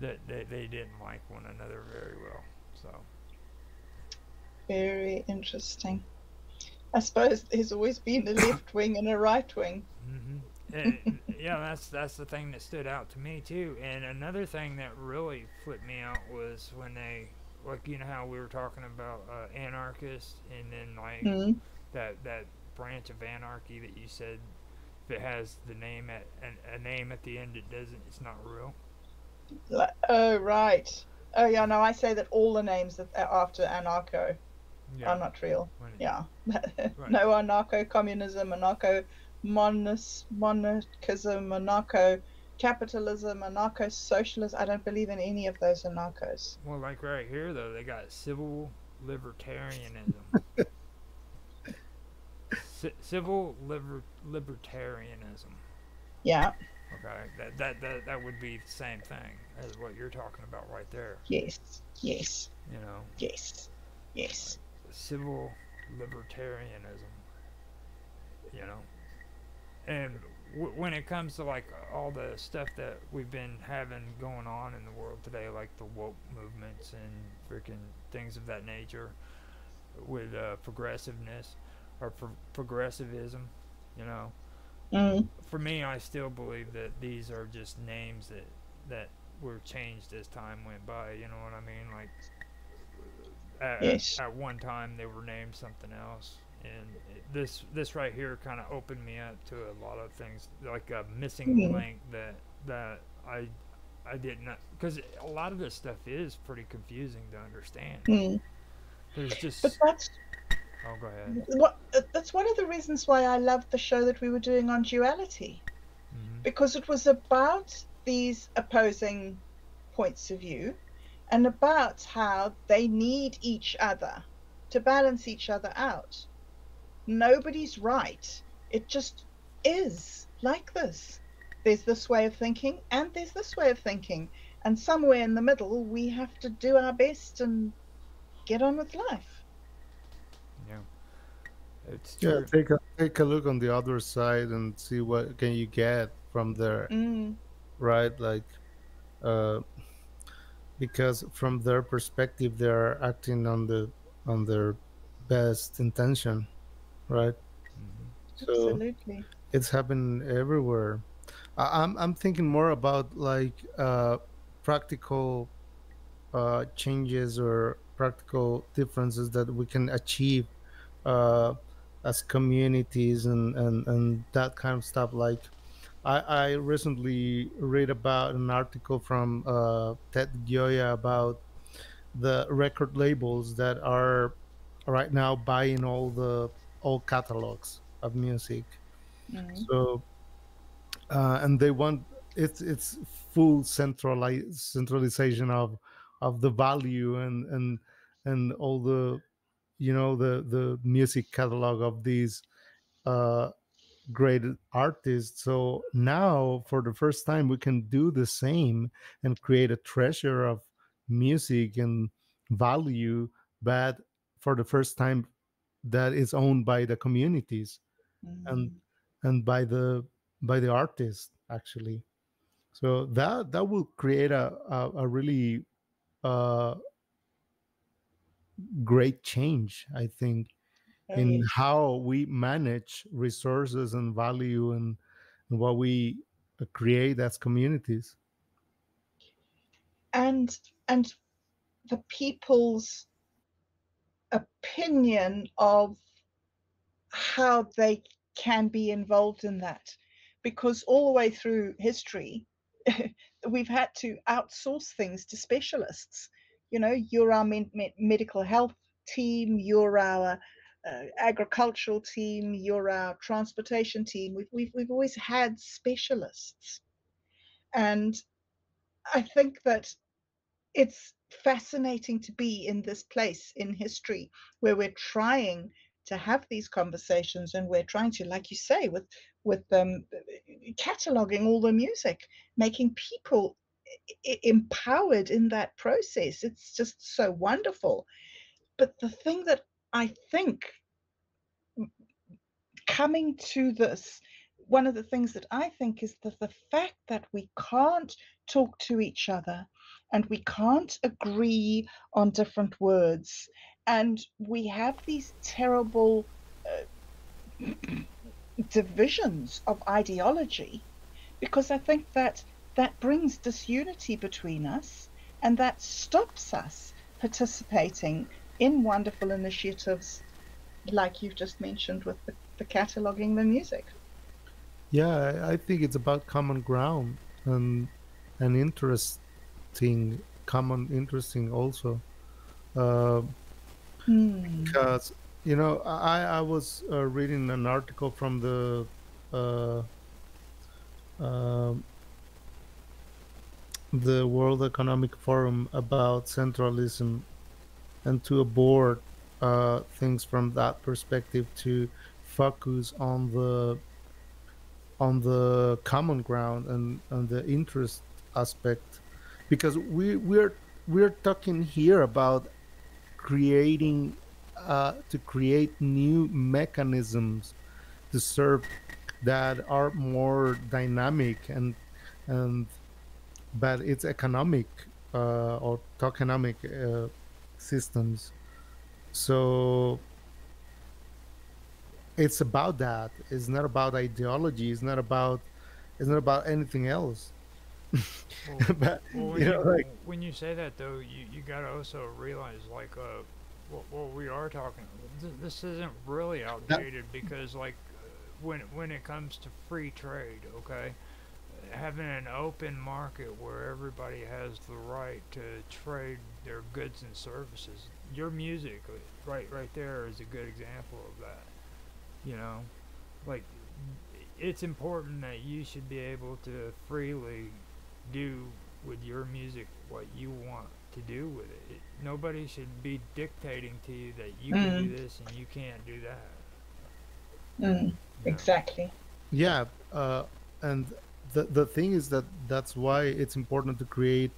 Speaker 2: that they didn't like one another very well. So
Speaker 1: Very interesting. I suppose there's always been a left wing and a right wing.
Speaker 2: yeah, that's the thing that stood out to me too. And another thing that really flipped me out was when they, like, you know how we were talking about anarchists, and then like
Speaker 1: Mm.
Speaker 2: that branch of anarchy that you said, if it has the name at a name at the end, it's not real.
Speaker 1: Oh, right. Oh, yeah, no, I say that all the names that are after anarcho
Speaker 2: Yeah.
Speaker 1: are not real.
Speaker 2: When-
Speaker 1: Yeah.
Speaker 2: Right.
Speaker 1: No anarcho-communism, anarcho-monarchism, anarcho-capitalism, anarcho-socialism. I don't believe in any of those anarchos.
Speaker 2: Well, like right here though, they got civil libertarianism. Civil libertarianism.
Speaker 1: Yeah.
Speaker 2: Okay, that would be the same thing as what you're talking about right there.
Speaker 1: Yes. Yes.
Speaker 2: You know,
Speaker 1: Yes. Yes.
Speaker 2: civil libertarianism. You know, and when it comes to like all the stuff that we've been having going on in the world today, like the woke movements and freaking things of that nature, with progressiveness or progressivism, you know,
Speaker 1: Mm.
Speaker 2: For me, I still believe that these are just names that were changed as time went by. You know what I mean? Like
Speaker 1: Yes.
Speaker 2: at one time they were named something else, and this right here kind of opened me up to a lot of things, like a missing
Speaker 1: Mm.
Speaker 2: link that I didn't, because a lot of this stuff is pretty confusing to understand.
Speaker 1: Mm.
Speaker 2: There's
Speaker 1: But
Speaker 2: just
Speaker 1: that's
Speaker 2: oh, go ahead.
Speaker 1: that's one of the reasons why I loved the show that we were doing on duality,
Speaker 2: Mm-hmm.
Speaker 1: because it was about these opposing points of view and about how they need each other to balance each other out. Nobody's right. It just is like this. There's this way of thinking and there's this way of thinking. And somewhere in the middle, we have to do our best and get on with life.
Speaker 2: Yeah, it's
Speaker 4: Yeah,
Speaker 2: true.
Speaker 4: take a look on the other side and see what can you get from there,
Speaker 1: Mm,
Speaker 4: right? Like, uh, because from their perspective, they are acting on their best intention, right?
Speaker 2: Mm-hmm.
Speaker 4: So
Speaker 1: absolutely.
Speaker 4: it's happening everywhere. I'm thinking more about like practical changes or practical differences that we can achieve uh, as communities and that kind of stuff. Like I recently read about an article from Ted Gioia about the record labels that are right now buying all catalogs of music.
Speaker 1: Mm,
Speaker 4: So and they want it's full centralization of the value and all the the music catalog of these uh great artists. So now for the first time we can do the same and create a treasure of music and value, but for the first time that is owned by the communities and
Speaker 1: mm.
Speaker 4: by the artist actually. So that will create a really uh, great change, I think,
Speaker 1: Oh,
Speaker 4: in
Speaker 1: yes.
Speaker 4: how we manage resources and value and what we create as communities.
Speaker 1: And the people's opinion of how they can be involved in that. Because all the way through history, we've had to outsource things to specialists. You know, you're our medical health team, you're our agricultural team, you're our transportation team. We've always had specialists. And I think that it's fascinating to be in this place in history where we're trying to have these conversations and we're trying to, like you say, with cataloging all the music, making people empowered in that process. It's just so wonderful. But the thing that I think coming to this, one of the things that I think is that the fact that we can't talk to each other and we can't agree on different words, and we have these terrible divisions of ideology, because I think that that brings disunity between us and that stops us participating in wonderful initiatives like you've just mentioned with the cataloging the music.
Speaker 4: Yeah, I think it's about common ground and an interesting common interesting also, uh,
Speaker 1: Hmm.
Speaker 4: because I was reading an article from uh, um the World Economic Forum about centralism and to abort things from that perspective to focus on the common ground and the interest aspect, because we're talking here about creating to create new mechanisms to serve that are more dynamic and but it's economic or tokenomic systems. So it's about that. It's not about ideology. It's not about anything else.
Speaker 2: Well,
Speaker 4: But
Speaker 2: well,
Speaker 4: you know, like
Speaker 2: when you say that though, you gotta also realize like what we are talking. This isn't really
Speaker 4: that.
Speaker 2: outdated because like when it comes to free trade, okay, having an open market where everybody has the right to trade their goods and services. Your music, right there, is a good example of that. You know, like it's important that you should be able to freely do with your music what you want to do with it. Nobody should be dictating to you that you can do
Speaker 1: Mm,
Speaker 2: this and you can't do that.
Speaker 1: mm,
Speaker 2: You know,
Speaker 1: exactly.
Speaker 4: Yeah, and the thing is that that's why it's important to create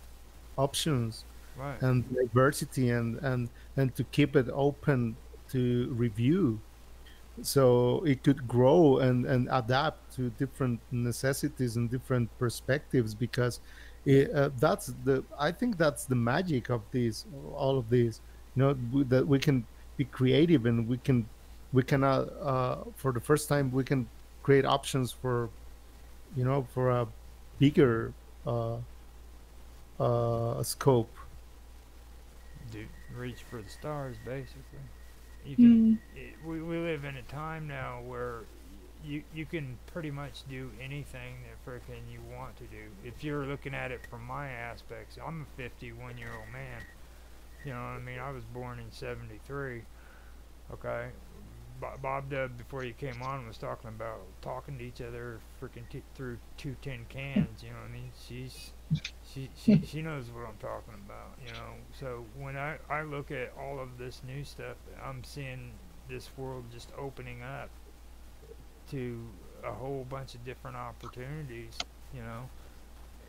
Speaker 4: options
Speaker 2: right?
Speaker 4: and diversity, and to keep it open to review, so it could grow and adapt to different necessities and different perspectives, because that's the I think that's the magic of this all of this, that we can be creative, and we can for the first time we can create options for, for a bigger uh, scope.
Speaker 2: Do reach for the stars, basically. You can.
Speaker 1: Mm,
Speaker 2: We live in a time now where you can pretty much do anything that frickin' you want to do. If you're looking at it from my aspects, I'm a 51-year-old man. You know what I mean? I was born in '73. Okay, Bob Dub before you came on was talking about talking to each other freaking through two tin cans. You know what I mean? She knows what I'm talking about. You know, so when I look at all of this new stuff, I'm seeing this world just opening up to a whole bunch of different opportunities. You know,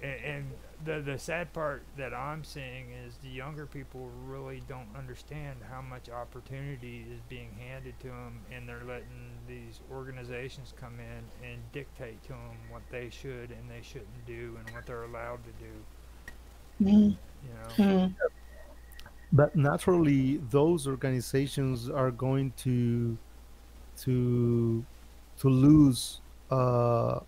Speaker 2: and the sad part that I'm seeing is the younger people really don't understand how much opportunity is being handed to them, and they're letting these organizations come in and dictate to them what they should and they shouldn't do and what they're allowed to do.
Speaker 1: mm,
Speaker 2: You know,
Speaker 1: mm,
Speaker 4: But naturally, those organizations are going to to lose uh,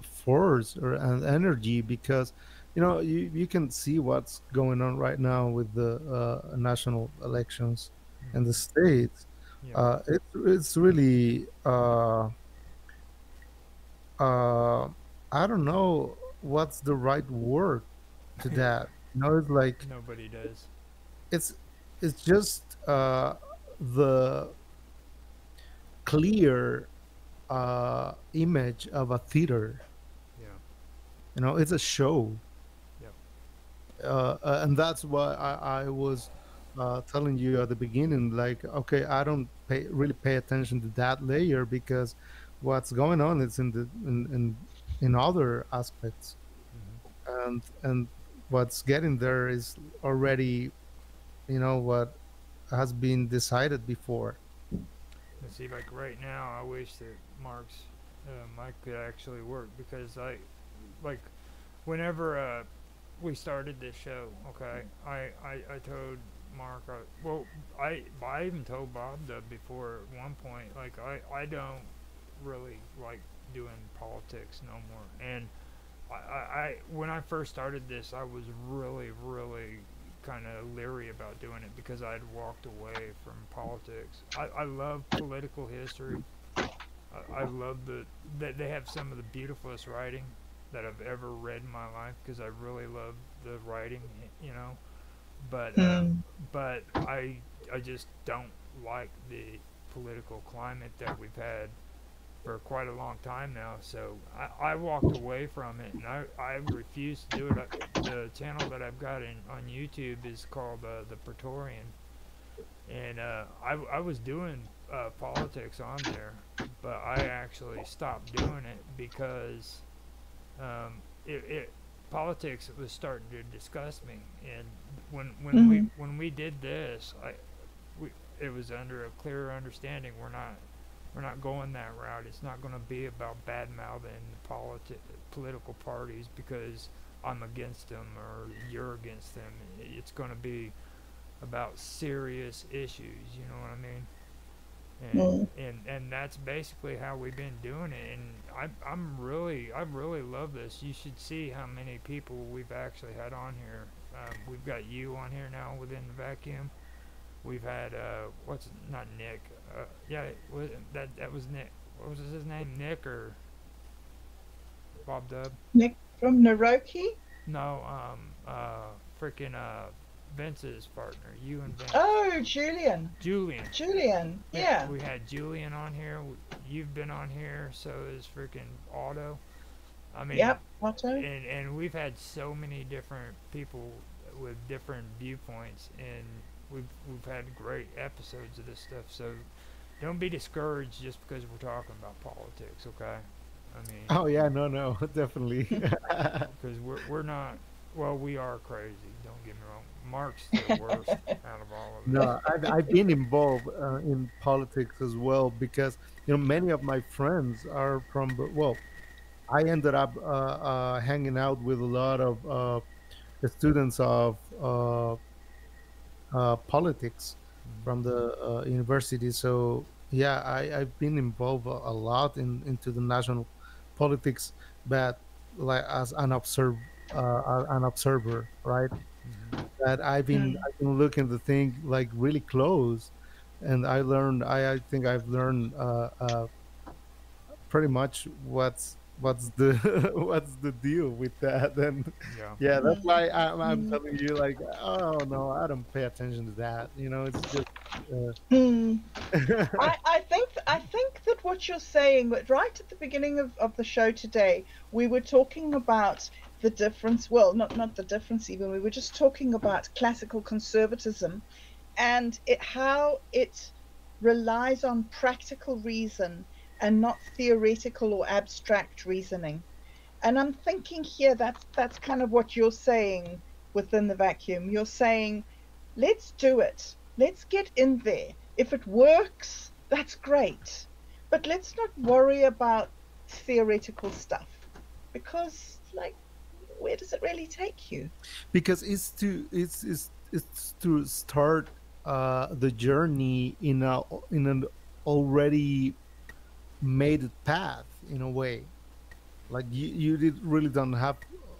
Speaker 4: force or and energy, because you can see what's going on right now with the national elections in the
Speaker 2: hmm,
Speaker 4: states.
Speaker 2: yeah,
Speaker 4: It's really uh, I don't know what's the right word to that. It's like
Speaker 2: nobody does.
Speaker 4: it's it's just the clear image of a theater.
Speaker 2: Yeah,
Speaker 4: It's a show,
Speaker 2: yep,
Speaker 4: and that's why I was telling you at the beginning, like, okay, I don't really pay attention to that layer, because what's going on is in other aspects,
Speaker 2: hmm.
Speaker 4: and what's getting there is already, what has been decided before.
Speaker 2: And see, like right now, I wish that Mark's mic could actually work because like whenever we started this show, okay, I told Mark, I even told Bob before at one point, like I don't really like doing politics no more. And I when I first started this, I was really kind of leery about doing it because I'd walked away from politics. I love political history. I love that they have some of the beautifulest writing that I've ever read in my life because I really love the writing, you know. But
Speaker 1: mm,
Speaker 2: but I just don't like the political climate that we've had for quite a long time now. So I walked away from it, and I refuse to do it. The channel that I've got on YouTube is called the Praetorian, and I was doing politics on there, but I actually stopped doing it because it politics was starting to disgust me. And
Speaker 1: mm,
Speaker 2: when we did this, we it was under a clearer understanding. We're not going that route. It's not going to be about bad mouthing political parties because I'm against them or you're against them. It's going to be about serious issues. You know what I mean?
Speaker 1: Mm.
Speaker 2: And that's basically how we've been doing it. And I really love this. You should see how many people we've actually had on here. We've got you on here now within the vacuum. We've had what's not Nick? Yeah, that was Nick. What was his name? Nick or Bob Dub?
Speaker 1: Nick from Naroki?
Speaker 2: No, freaking Vince's partner. You and Vince.
Speaker 1: Oh, Julian.
Speaker 2: Julian.
Speaker 1: Julian, yeah.
Speaker 2: We had Julian on here. You've been on here. So is freaking Otto. I mean,
Speaker 1: Yep, Otto.
Speaker 2: and we've had so many different people with different viewpoints, and we've had great episodes of this stuff. So don't be discouraged just because we're talking about politics, okay? I mean,
Speaker 4: Oh yeah, no, definitely.
Speaker 2: because we're not. Well, we are crazy. Don't get me wrong. Mark's the worst out of all of us.
Speaker 4: No, I've been involved in politics as well because many of my friends are from well, I ended up hanging out with a lot of students of politics from the university. So yeah, I've been involved a lot into the national politics, but like as an observer, right?
Speaker 2: Mm-hmm.
Speaker 4: That
Speaker 1: Mm.
Speaker 4: I've been looking the thing like really close, and I learned. I think I've learned pretty much what's the what's the deal with that. And
Speaker 2: Yeah.
Speaker 4: yeah, that's
Speaker 1: Mm.
Speaker 4: why I'm
Speaker 1: Mm.
Speaker 4: telling you like, oh no, I don't pay attention to that. It's just
Speaker 1: Mm.
Speaker 4: uh,
Speaker 1: I think that what you're saying, but right at the beginning of the show today, we were talking about the difference. Well, not the difference even. We were just talking about classical conservatism and how it relies on practical reason and not theoretical or abstract reasoning. And I'm thinking here that's kind of what you're saying within the vacuum. You're saying, let's do it. Let's get in there. If it works, that's great. But let's not worry about theoretical stuff because, like, where does it really take you?
Speaker 4: because it's to start the journey in an already made path in a way. Like you really don't have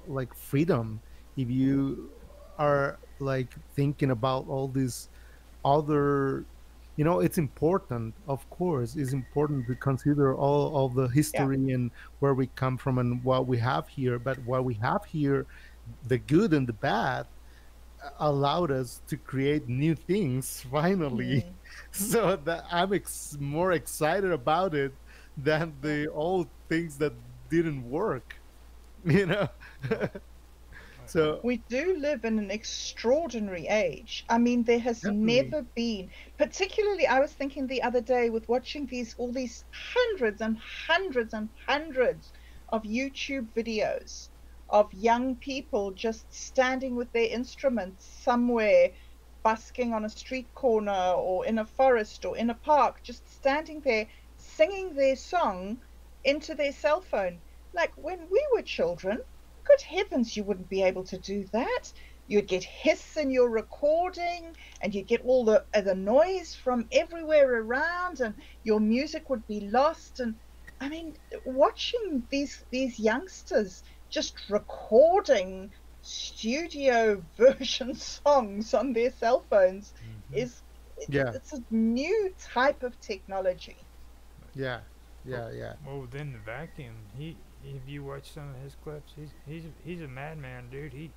Speaker 4: like freedom if you are like thinking about all these other. It's important, of course, it's important to consider all of the
Speaker 1: Yeah.
Speaker 4: history and where we come from and what we have here. But what we have here, the good and the bad, allowed us to create new things finally.
Speaker 1: Mm,
Speaker 4: So that I'm more excited about it than
Speaker 1: yeah.
Speaker 4: the old things that didn't work you know
Speaker 2: Yeah.
Speaker 4: so
Speaker 1: We do live in an extraordinary age. I mean, there has
Speaker 4: definitely.
Speaker 1: never been, particularly, I was thinking the other day with watching all these hundreds and hundreds and hundreds of YouTube videos of young people just standing with their instruments somewhere, busking on a street corner or in a forest or in a park, just standing there singing their song into their cell phone. Like when we were children, good heavens, you wouldn't be able to do that. You'd get hiss in your recording, and you'd get all the noise from everywhere around, and your music would be lost. And I mean, watching these youngsters just recording studio version songs on their cell phones
Speaker 2: Mm-hmm.
Speaker 1: is
Speaker 4: Yeah,
Speaker 1: it's a new type of technology.
Speaker 4: yeah,
Speaker 2: Well,
Speaker 4: yeah.
Speaker 2: well, within the vacuum, he if you watch some of his clips, he's a madman, dude. He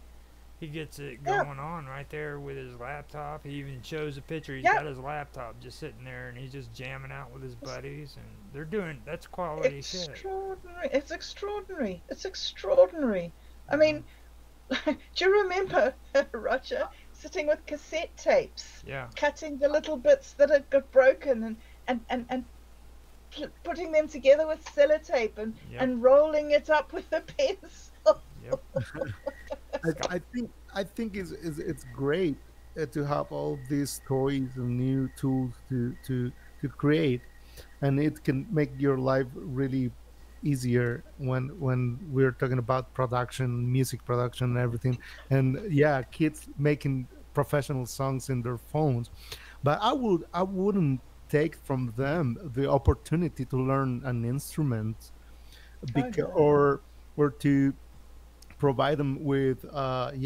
Speaker 2: gets it
Speaker 1: Yeah,
Speaker 2: going on right there with his laptop. He even shows a picture. He's
Speaker 1: yeah,
Speaker 2: got his laptop just sitting there, and he's just jamming out with his
Speaker 1: it's
Speaker 2: buddies, and they're doing that's quality shit.
Speaker 1: extraordinary. It's extraordinary. It's extraordinary. I
Speaker 2: Uh,
Speaker 1: mean, do you remember, Roger, sitting with cassette tapes,
Speaker 2: yeah.
Speaker 1: cutting the little bits that had got broken and putting them together with sellotape
Speaker 2: Yep.
Speaker 1: and rolling it up with a pencil?
Speaker 2: Yep.
Speaker 4: I think it's great to have all these toys and new tools to create, and it can make your life really easier when we're talking about production, music production, and everything. And yeah, kids making professional songs in their phones. But I wouldn't take from them the opportunity to learn an instrument,
Speaker 1: Oh yeah.
Speaker 4: or to provide them with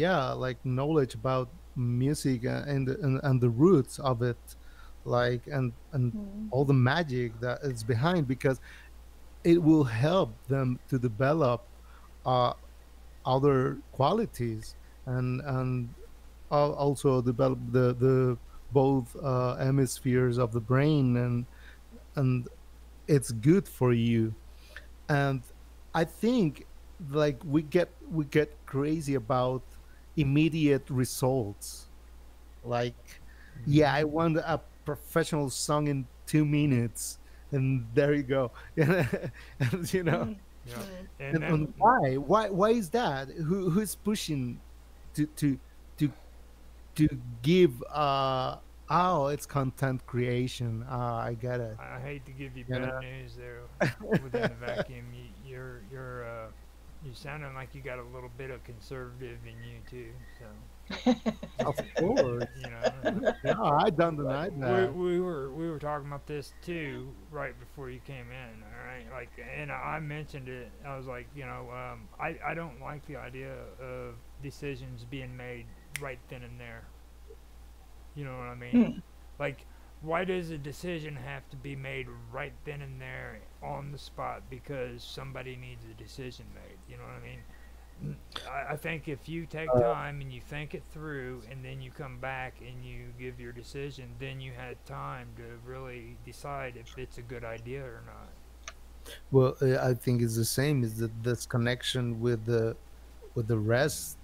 Speaker 4: yeah, like knowledge about music, and the roots of it, like, and
Speaker 1: Mm.
Speaker 4: all the magic that is behind, because it will help them to develop uh, other qualities, and also develop the both hemispheres of the brain, and it's good for you. And I think, like, we get crazy about immediate results, like, yeah, I
Speaker 2: Mm-hmm.
Speaker 4: want a professional song in 2 minutes, and there you go. And
Speaker 1: Mm.
Speaker 2: Yep.
Speaker 1: Mm.
Speaker 2: And that,
Speaker 4: and why is that? Who's pushing to to to give oh, it's content creation. I get it,
Speaker 2: I hate to give you
Speaker 4: you
Speaker 2: bad news there. Within the
Speaker 4: know.
Speaker 2: vacuum, you're sounding like you got a little bit of conservative in you too. So
Speaker 4: Of
Speaker 2: just
Speaker 4: course.
Speaker 2: you know,
Speaker 4: No, I don't
Speaker 2: like
Speaker 4: deny that.
Speaker 2: we were talking about this too right before you came in. All right, like, and I mentioned it. I was like, I don't like the idea of decisions being made right then and there. You know what I mean?
Speaker 1: Mm.
Speaker 2: Like, why does a decision have to be made right then and there on the spot because somebody needs a decision made? You know what I mean? I think if you take time and you think it through and then you come back and you give your decision, then you had time to really decide if it's a good idea or not.
Speaker 4: Well, I think it's the same. Is that this connection with the rest,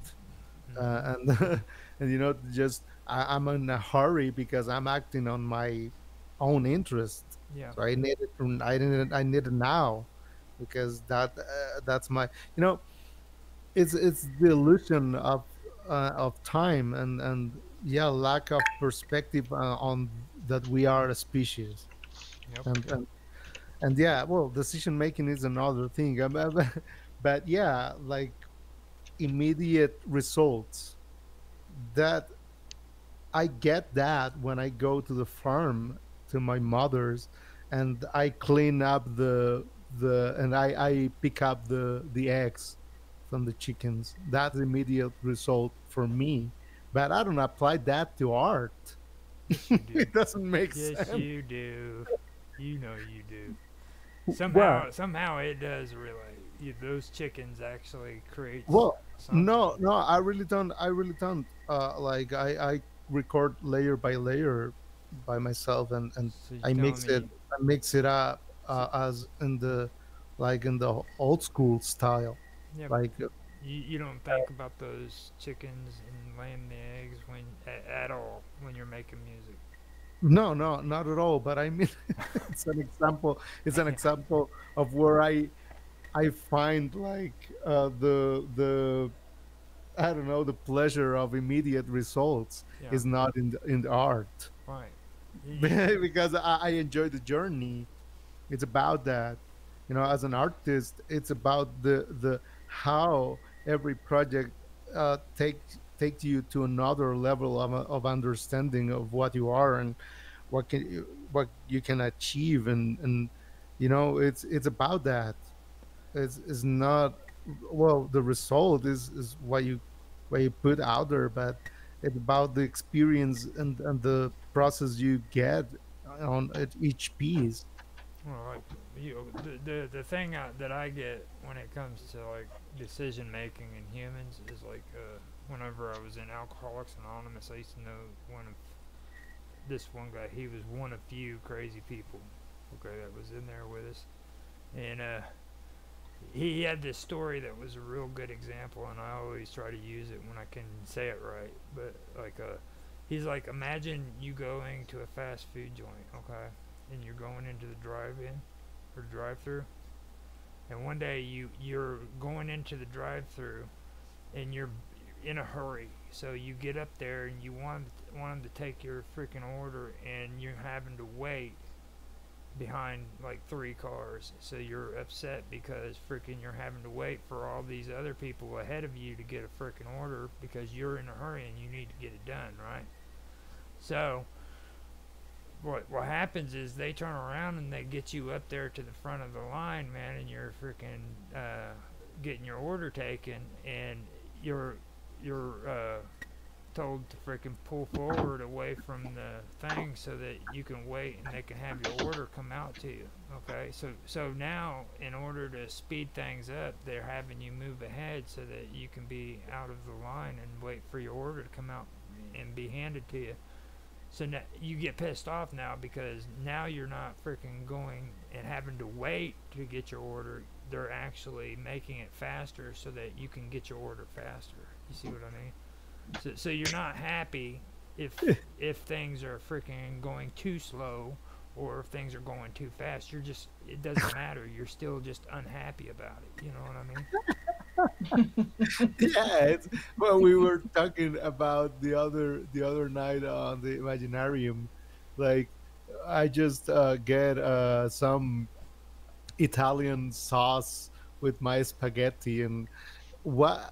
Speaker 2: Hmm.
Speaker 4: and and just I'm in a hurry because I'm acting on my own interest.
Speaker 2: Yeah.
Speaker 4: So I need it now, because that's my, you know it's the illusion of time, and yeah, lack of perspective on that we are a species.
Speaker 2: Yep.
Speaker 4: And yeah, well, decision making is another thing. But yeah, like, immediate results, that I get that when I go to the farm to my mother's, and I clean up the and I pick up the eggs from the chickens. That's immediate result for me. But I don't apply that to art.
Speaker 2: Yes, you do.
Speaker 4: It doesn't make
Speaker 2: Yes,
Speaker 4: sense.
Speaker 2: you do. You know you do.
Speaker 4: Well,
Speaker 2: Somehow it does relate. Those chickens actually creates
Speaker 4: well,
Speaker 2: something.
Speaker 4: no, I really don't. I really don't. Like, I record layer by layer by myself, and
Speaker 2: So you're
Speaker 4: I
Speaker 2: telling
Speaker 4: mix it.
Speaker 2: me,
Speaker 4: I mix it up
Speaker 2: so,
Speaker 4: as in the, like, in the old school style.
Speaker 2: yeah, but
Speaker 4: Like,
Speaker 2: you don't think about those chickens and laying the eggs at all when you're making music.
Speaker 4: no, not at all. But I mean, it's an example. It's an example of where I find, like, the I don't know, the pleasure of immediate results
Speaker 2: Yeah,
Speaker 4: is not in the art.
Speaker 2: right.
Speaker 4: Because I enjoy the journey. It's about that. As an artist, it's about the how every project takes you to another level of understanding of what you are, and what you can achieve, and it's about that. It's not, well, the result is what you put out there, but it's about the experience, and the process you get on at each piece.
Speaker 2: Well, like, the thing that I get when it comes to like decision making in humans is like, whenever I was in Alcoholics Anonymous, I used to know this one guy. He was one of few crazy people, okay, that was in there with us, and he had this story that was a real good example, and I always try to use it when I can say it right. But like, he's like, imagine you going to a fast food joint, okay, and you're going into the drive-in or drive-through, and one day you're going into the drive-through and you're in a hurry, so you get up there and you want them to take your freaking order, and you're having to wait behind like three cars. So you're upset because freaking you're having to wait for all these other people ahead of you to get a freaking order because you're in a hurry and you need to get it done, right? So what happens is they turn around and they get you up there to the front of the line, man, and you're freaking getting your order taken, and you're you're told to freaking pull forward away from the thing so that you can wait and they can have your order come out to you. Okay, so now in order to speed things up, they're having you move ahead so that you can be out of the line and wait for your order to come out and be handed to you. So now you get pissed off now because now you're not freaking going and having to wait to get your order. They're actually making it faster so that you can get your order faster. You see what I mean? So you're not happy if things are freaking going too slow or if things are going too fast. You're just, it doesn't matter. You're still just unhappy about it. You know what I mean?
Speaker 4: Yeah, it's, well, we were talking about the other night on the Imaginarium. Like, I just get some Italian sauce with my spaghetti, and what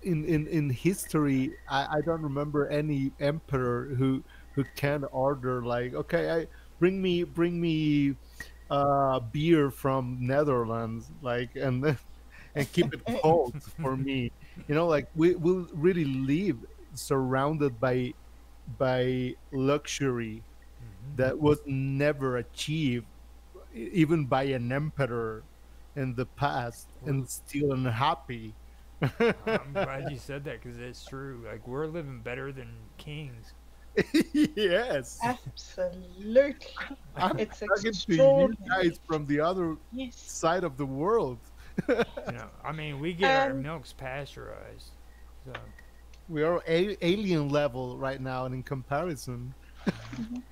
Speaker 4: in history, I don't remember any emperor who can order like, okay, I bring me beer from Netherlands, like, and keep it cold for me. Like, we will really live surrounded by luxury that was never achieved even by an emperor in the past,
Speaker 2: Well,
Speaker 4: and still unhappy.
Speaker 2: I'm glad you said that because it's true. Like, we're living better than kings.
Speaker 4: Yes,
Speaker 1: Absolutely.
Speaker 4: I'm
Speaker 1: It's
Speaker 4: talking to you
Speaker 1: extraordinary.
Speaker 4: guys from the other
Speaker 1: Yes.
Speaker 4: side of the world.
Speaker 2: I mean, we get our
Speaker 1: And
Speaker 2: milks pasteurized. So,
Speaker 4: We are alien level right now, and in comparison.
Speaker 1: mhm.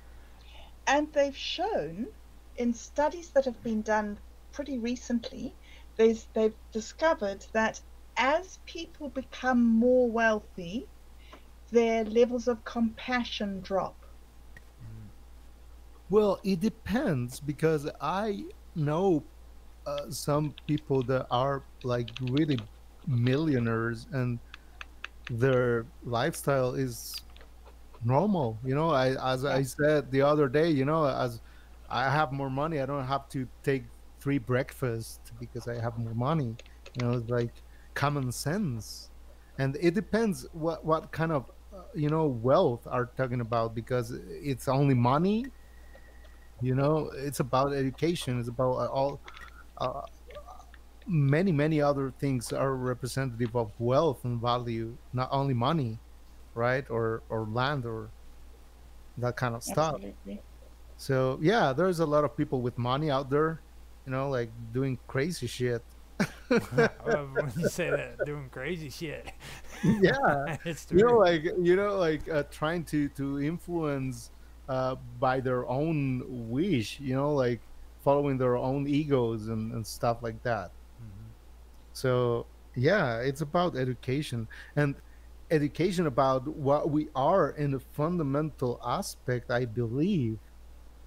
Speaker 1: And they've shown in studies that have been done pretty recently, they've discovered that as people become more wealthy, their levels of compassion drop.
Speaker 4: Well, it depends, because I know some people that are like really millionaires, and their lifestyle is normal. As
Speaker 1: Yeah,
Speaker 4: I said the other day, as I have more money, I don't have to take three breakfasts because I have more money. It's like common sense. And it depends what kind of wealth are talking about, because it's only money. It's about education. It's about all uh, many other things are representative of wealth and value, not only money, right? Or land, or that kind of stuff.
Speaker 1: absolutely.
Speaker 4: So yeah, there's a lot of people with money out there, like doing crazy shit.
Speaker 2: I love when you say that, doing crazy shit.
Speaker 4: Yeah,
Speaker 2: It's true.
Speaker 4: like trying to influence by their own wish, like following their own egos and stuff like that. So yeah, it's about education, and education about what we are in a fundamental aspect, I believe.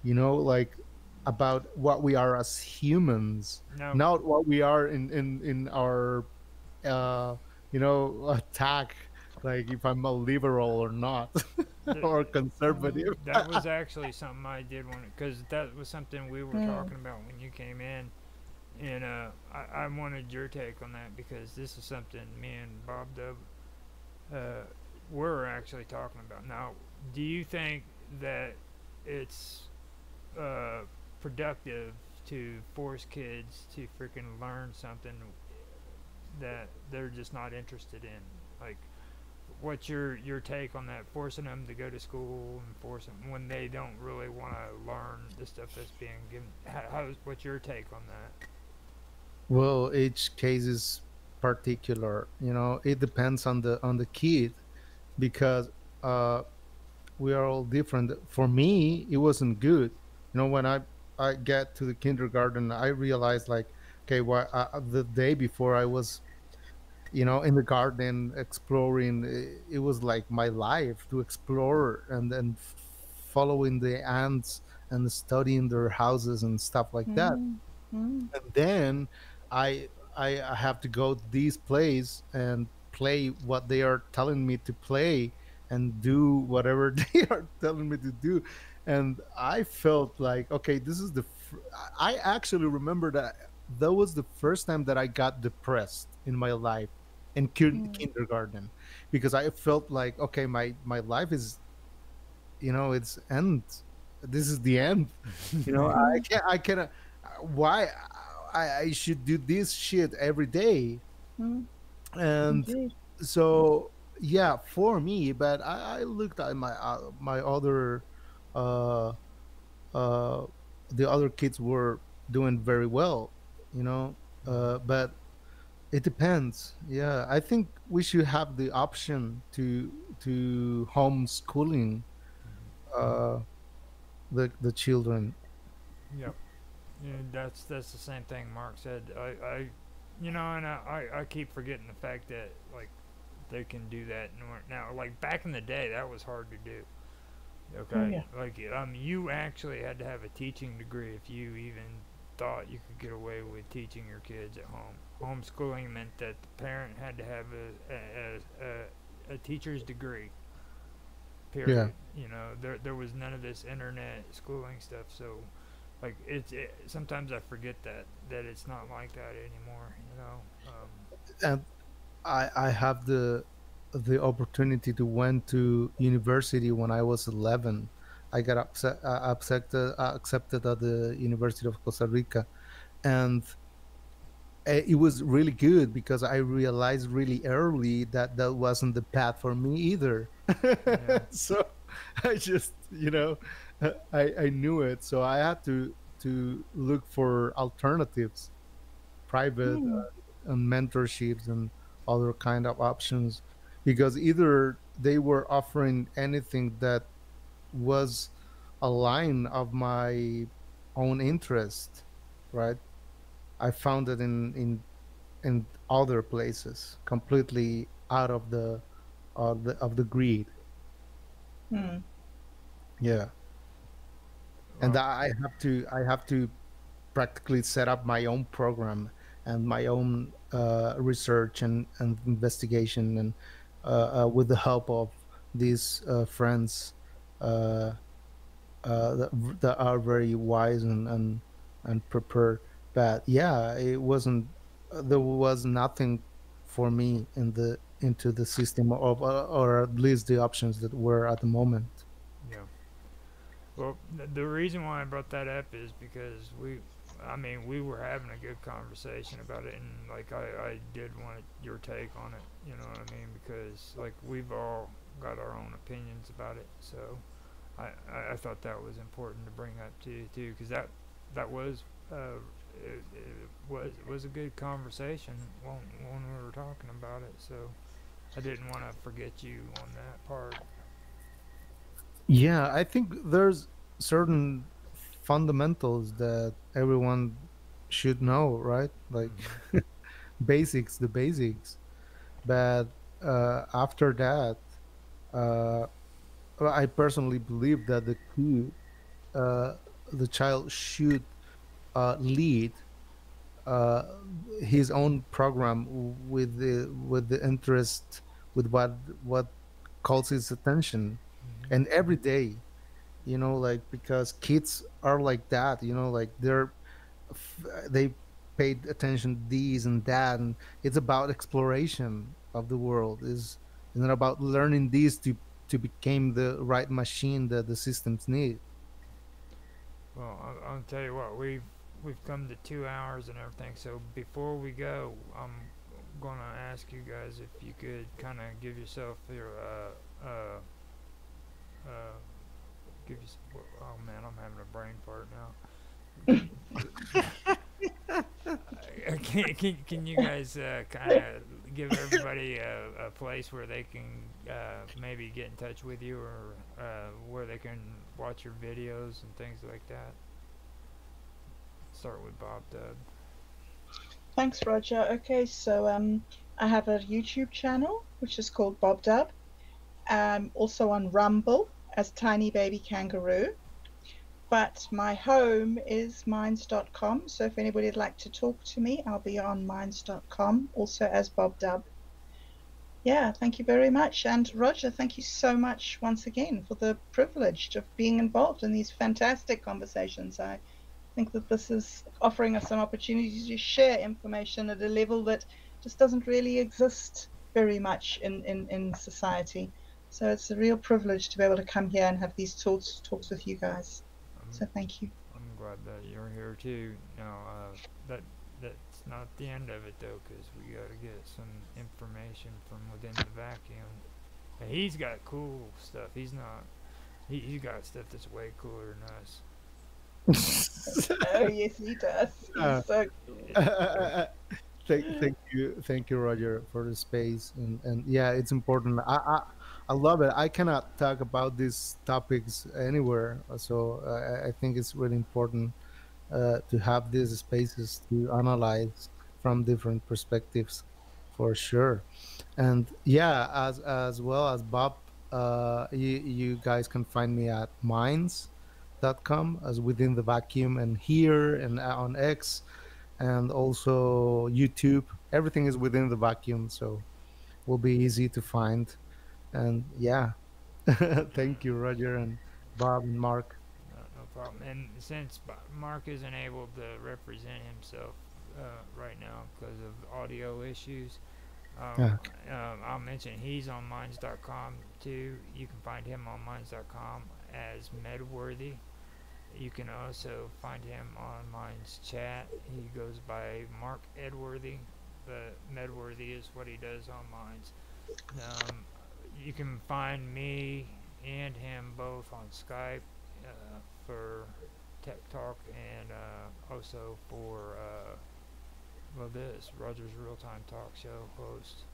Speaker 4: Like, about what we are as humans,
Speaker 2: No,
Speaker 4: not what we are in our uh attack, like if I'm a liberal or not,
Speaker 2: th-
Speaker 4: or conservative.
Speaker 2: that was actually something I did want to, because that was something we were
Speaker 1: Mm,
Speaker 2: talking about when you came in, and I wanted your take on that because this is something me and Bob Dub were actually talking about. Now, do you think that it's uh, productive to force kids to freaking learn something that they're just not interested in? Like, what's your take on that? Forcing them to go to school and forcing when they don't really want to learn the stuff that's being given. What's your take on that?
Speaker 4: Well, each case is particular. It depends on the kid, because uh we are all different. For me, it wasn't good. When I get to the kindergarten, I realized, like, okay, the day before I was, in the garden exploring. It was like my life to explore, and then following the ants and studying their houses and stuff like that.
Speaker 1: mm, mm,
Speaker 4: And then I I have to go to this place and play what they are telling me to play, and do whatever they are telling me to do. And I felt like, okay, this is I actually remember that was the first time that I got depressed in my life in
Speaker 1: Mm,
Speaker 4: kindergarten, because I felt like, okay, my life is, it's end. This is the end. I
Speaker 1: mm,
Speaker 4: can't. I cannot. Why I should do this shit every day?
Speaker 1: mm,
Speaker 4: And
Speaker 1: indeed.
Speaker 4: so, yeah, for me. But I looked at my other, uh uh the other kids were doing very well, you know. But it depends. Yeah, I think we should have the option to homeschooling uh the children.
Speaker 2: Yep. Yeah, that's the same thing Mark said. And I keep forgetting the fact that like they can do that now. Like back in the day, that was hard to do.
Speaker 1: Oh,
Speaker 2: Okay,
Speaker 1: yeah.
Speaker 2: like you actually had to have a teaching degree if you even thought you could get away with teaching your kids at home. Homeschooling meant that the parent had to have a teacher's degree.
Speaker 4: Yeah.
Speaker 2: Period. There was none of this internet schooling stuff. So like sometimes I forget that it's not like that anymore.
Speaker 4: And I have the opportunity to went to university when I was 11. I got accepted at the University of Costa Rica, and it was really good because I realized really early that that wasn't the path for me either.
Speaker 2: Yeah.
Speaker 4: So I just, I knew it. So I had to look for alternatives, private
Speaker 1: Mm,
Speaker 4: and mentorships and other kind of options, because either they were offering anything that was a line of my own interest, right? I found it in other places, completely out of the greed.
Speaker 1: mm,
Speaker 4: Yeah, and
Speaker 2: Well.
Speaker 4: I have to practically set up my own program and my own research and investigation, and with the help of these friends uh, that are very wise and prepared. But yeah, it wasn't. There was nothing for me into the system of, or at least the options that were at the moment.
Speaker 2: Yeah. Well, the reason why I brought that up is because we were having a good conversation about it, and like I did want your take on it. You know what I mean? Because like we've all got our own opinions about it, so I thought that was important to bring up to you too, because that was it was a good conversation when we were talking about it. So I didn't want to forget you on that part.
Speaker 4: Yeah, I think there's certain fundamentals that everyone should know, right? Like
Speaker 2: Hmm.
Speaker 4: basics, the basics. But after that, uh, well, I personally believe that uh, the child should lead uh, his own program with the interest, with what calls his attention,
Speaker 2: Hmm.
Speaker 4: and every day, like, because kids are like that, like they paid attention to these and that, and it's about exploration of the world, is not about learning these to become the right machine that the systems need.
Speaker 2: Well, I'll tell you what, we've come to 2 hours and everything. So before we go, I'm gonna ask you guys if you could kind of give yourself your uh give you. Oh man, I'm having a brain fart now. Can you guys kind of give everybody a place where they can maybe get in touch with you, or where they can watch your videos and things like that? Start with Bob Dub.
Speaker 1: Thanks, Roger. Okay, so I have a YouTube channel which is called Bob Dub. Also on Rumble as Tiny Baby Kangaroo. But my home is minds.com. So if anybody'd like to talk to me, I'll be on minds.com, also as Bob Dub. Yeah, thank you very much. And Roger, thank you so much once again for the privilege of being involved in these fantastic conversations. I think that this is offering us an opportunity to share information at a level that just doesn't really exist very much in society. So it's a real privilege to be able to come here and have these talks with you guys.
Speaker 2: I'm,
Speaker 1: So thank you.
Speaker 2: I'm glad that you're here too. Now, that that's not the end of it though, because we got to get some information from within the vacuum. And he's got cool stuff. He's not. He got stuff that's way cooler than us.
Speaker 1: Oh yes, he does.
Speaker 4: Uh,
Speaker 1: He's so cool.
Speaker 4: thank you, Roger, for the space, and yeah, it's important. I love it. I cannot talk about these topics anywhere, so I think it's really important to have these spaces to analyze from different perspectives, for sure. And yeah, as well as Bob, you guys can find me at minds.com as within the vacuum, and here and on X, and also YouTube. Everything is within the vacuum, so will be easy to find. And yeah, thank you, Roger and Bob and Mark.
Speaker 2: No problem. And since Mark isn't able to represent himself right now because of audio issues, um,
Speaker 4: Yeah.
Speaker 2: I'll mention he's on minds.com too. You can find him on minds.com as Medworthy. You can also find him on Minds Chat. He goes by Mark Edworthy, but Medworthy is what he does on Minds. Um, you can find me and him both on Skype for Tech Talk and also for well, this Roger's Realtime Talk Show host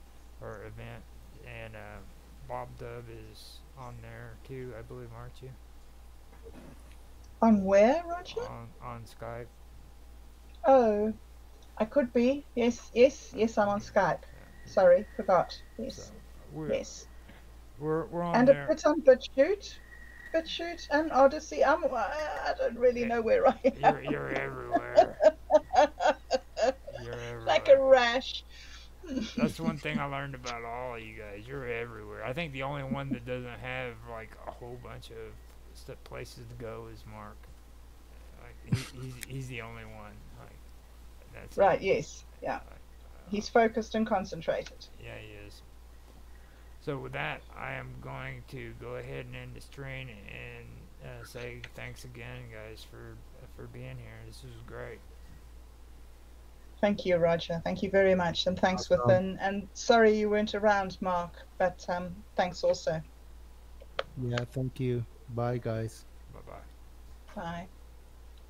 Speaker 2: or event, and Bob Dub is on there too, I believe, aren't you?
Speaker 1: On where, Roger?
Speaker 2: On Skype.
Speaker 1: Oh, I could be. Yes, yes, yes, I'm on Skype. Sorry, forgot.
Speaker 2: So
Speaker 1: Yes,
Speaker 2: we're
Speaker 1: yes.
Speaker 2: we're on
Speaker 1: And a
Speaker 2: there.
Speaker 1: bit on BitChute and Odyssey. I don't really
Speaker 2: Eh,
Speaker 1: know where I
Speaker 2: you're everywhere.
Speaker 1: am.
Speaker 2: You're
Speaker 1: Like a
Speaker 2: everywhere.
Speaker 1: rash.
Speaker 2: That's one thing I learned about all of you guys. You're everywhere. I think the only one that doesn't have like a whole bunch of places to go is Mark. Like he's the only one. Like that's it.
Speaker 1: Right, yes. Yeah.
Speaker 2: Like,
Speaker 1: He's focused and concentrated.
Speaker 2: yeah, he is. So with that, I am going to go ahead and end the stream and say thanks again, guys, for being here. This was great.
Speaker 1: Thank you, Roger. Thank you very much. And thanks
Speaker 4: Awesome.
Speaker 1: and sorry you weren't around, Mark, but thanks also.
Speaker 4: Yeah, thank you. Bye, guys.
Speaker 2: Bye bye.
Speaker 1: Bye.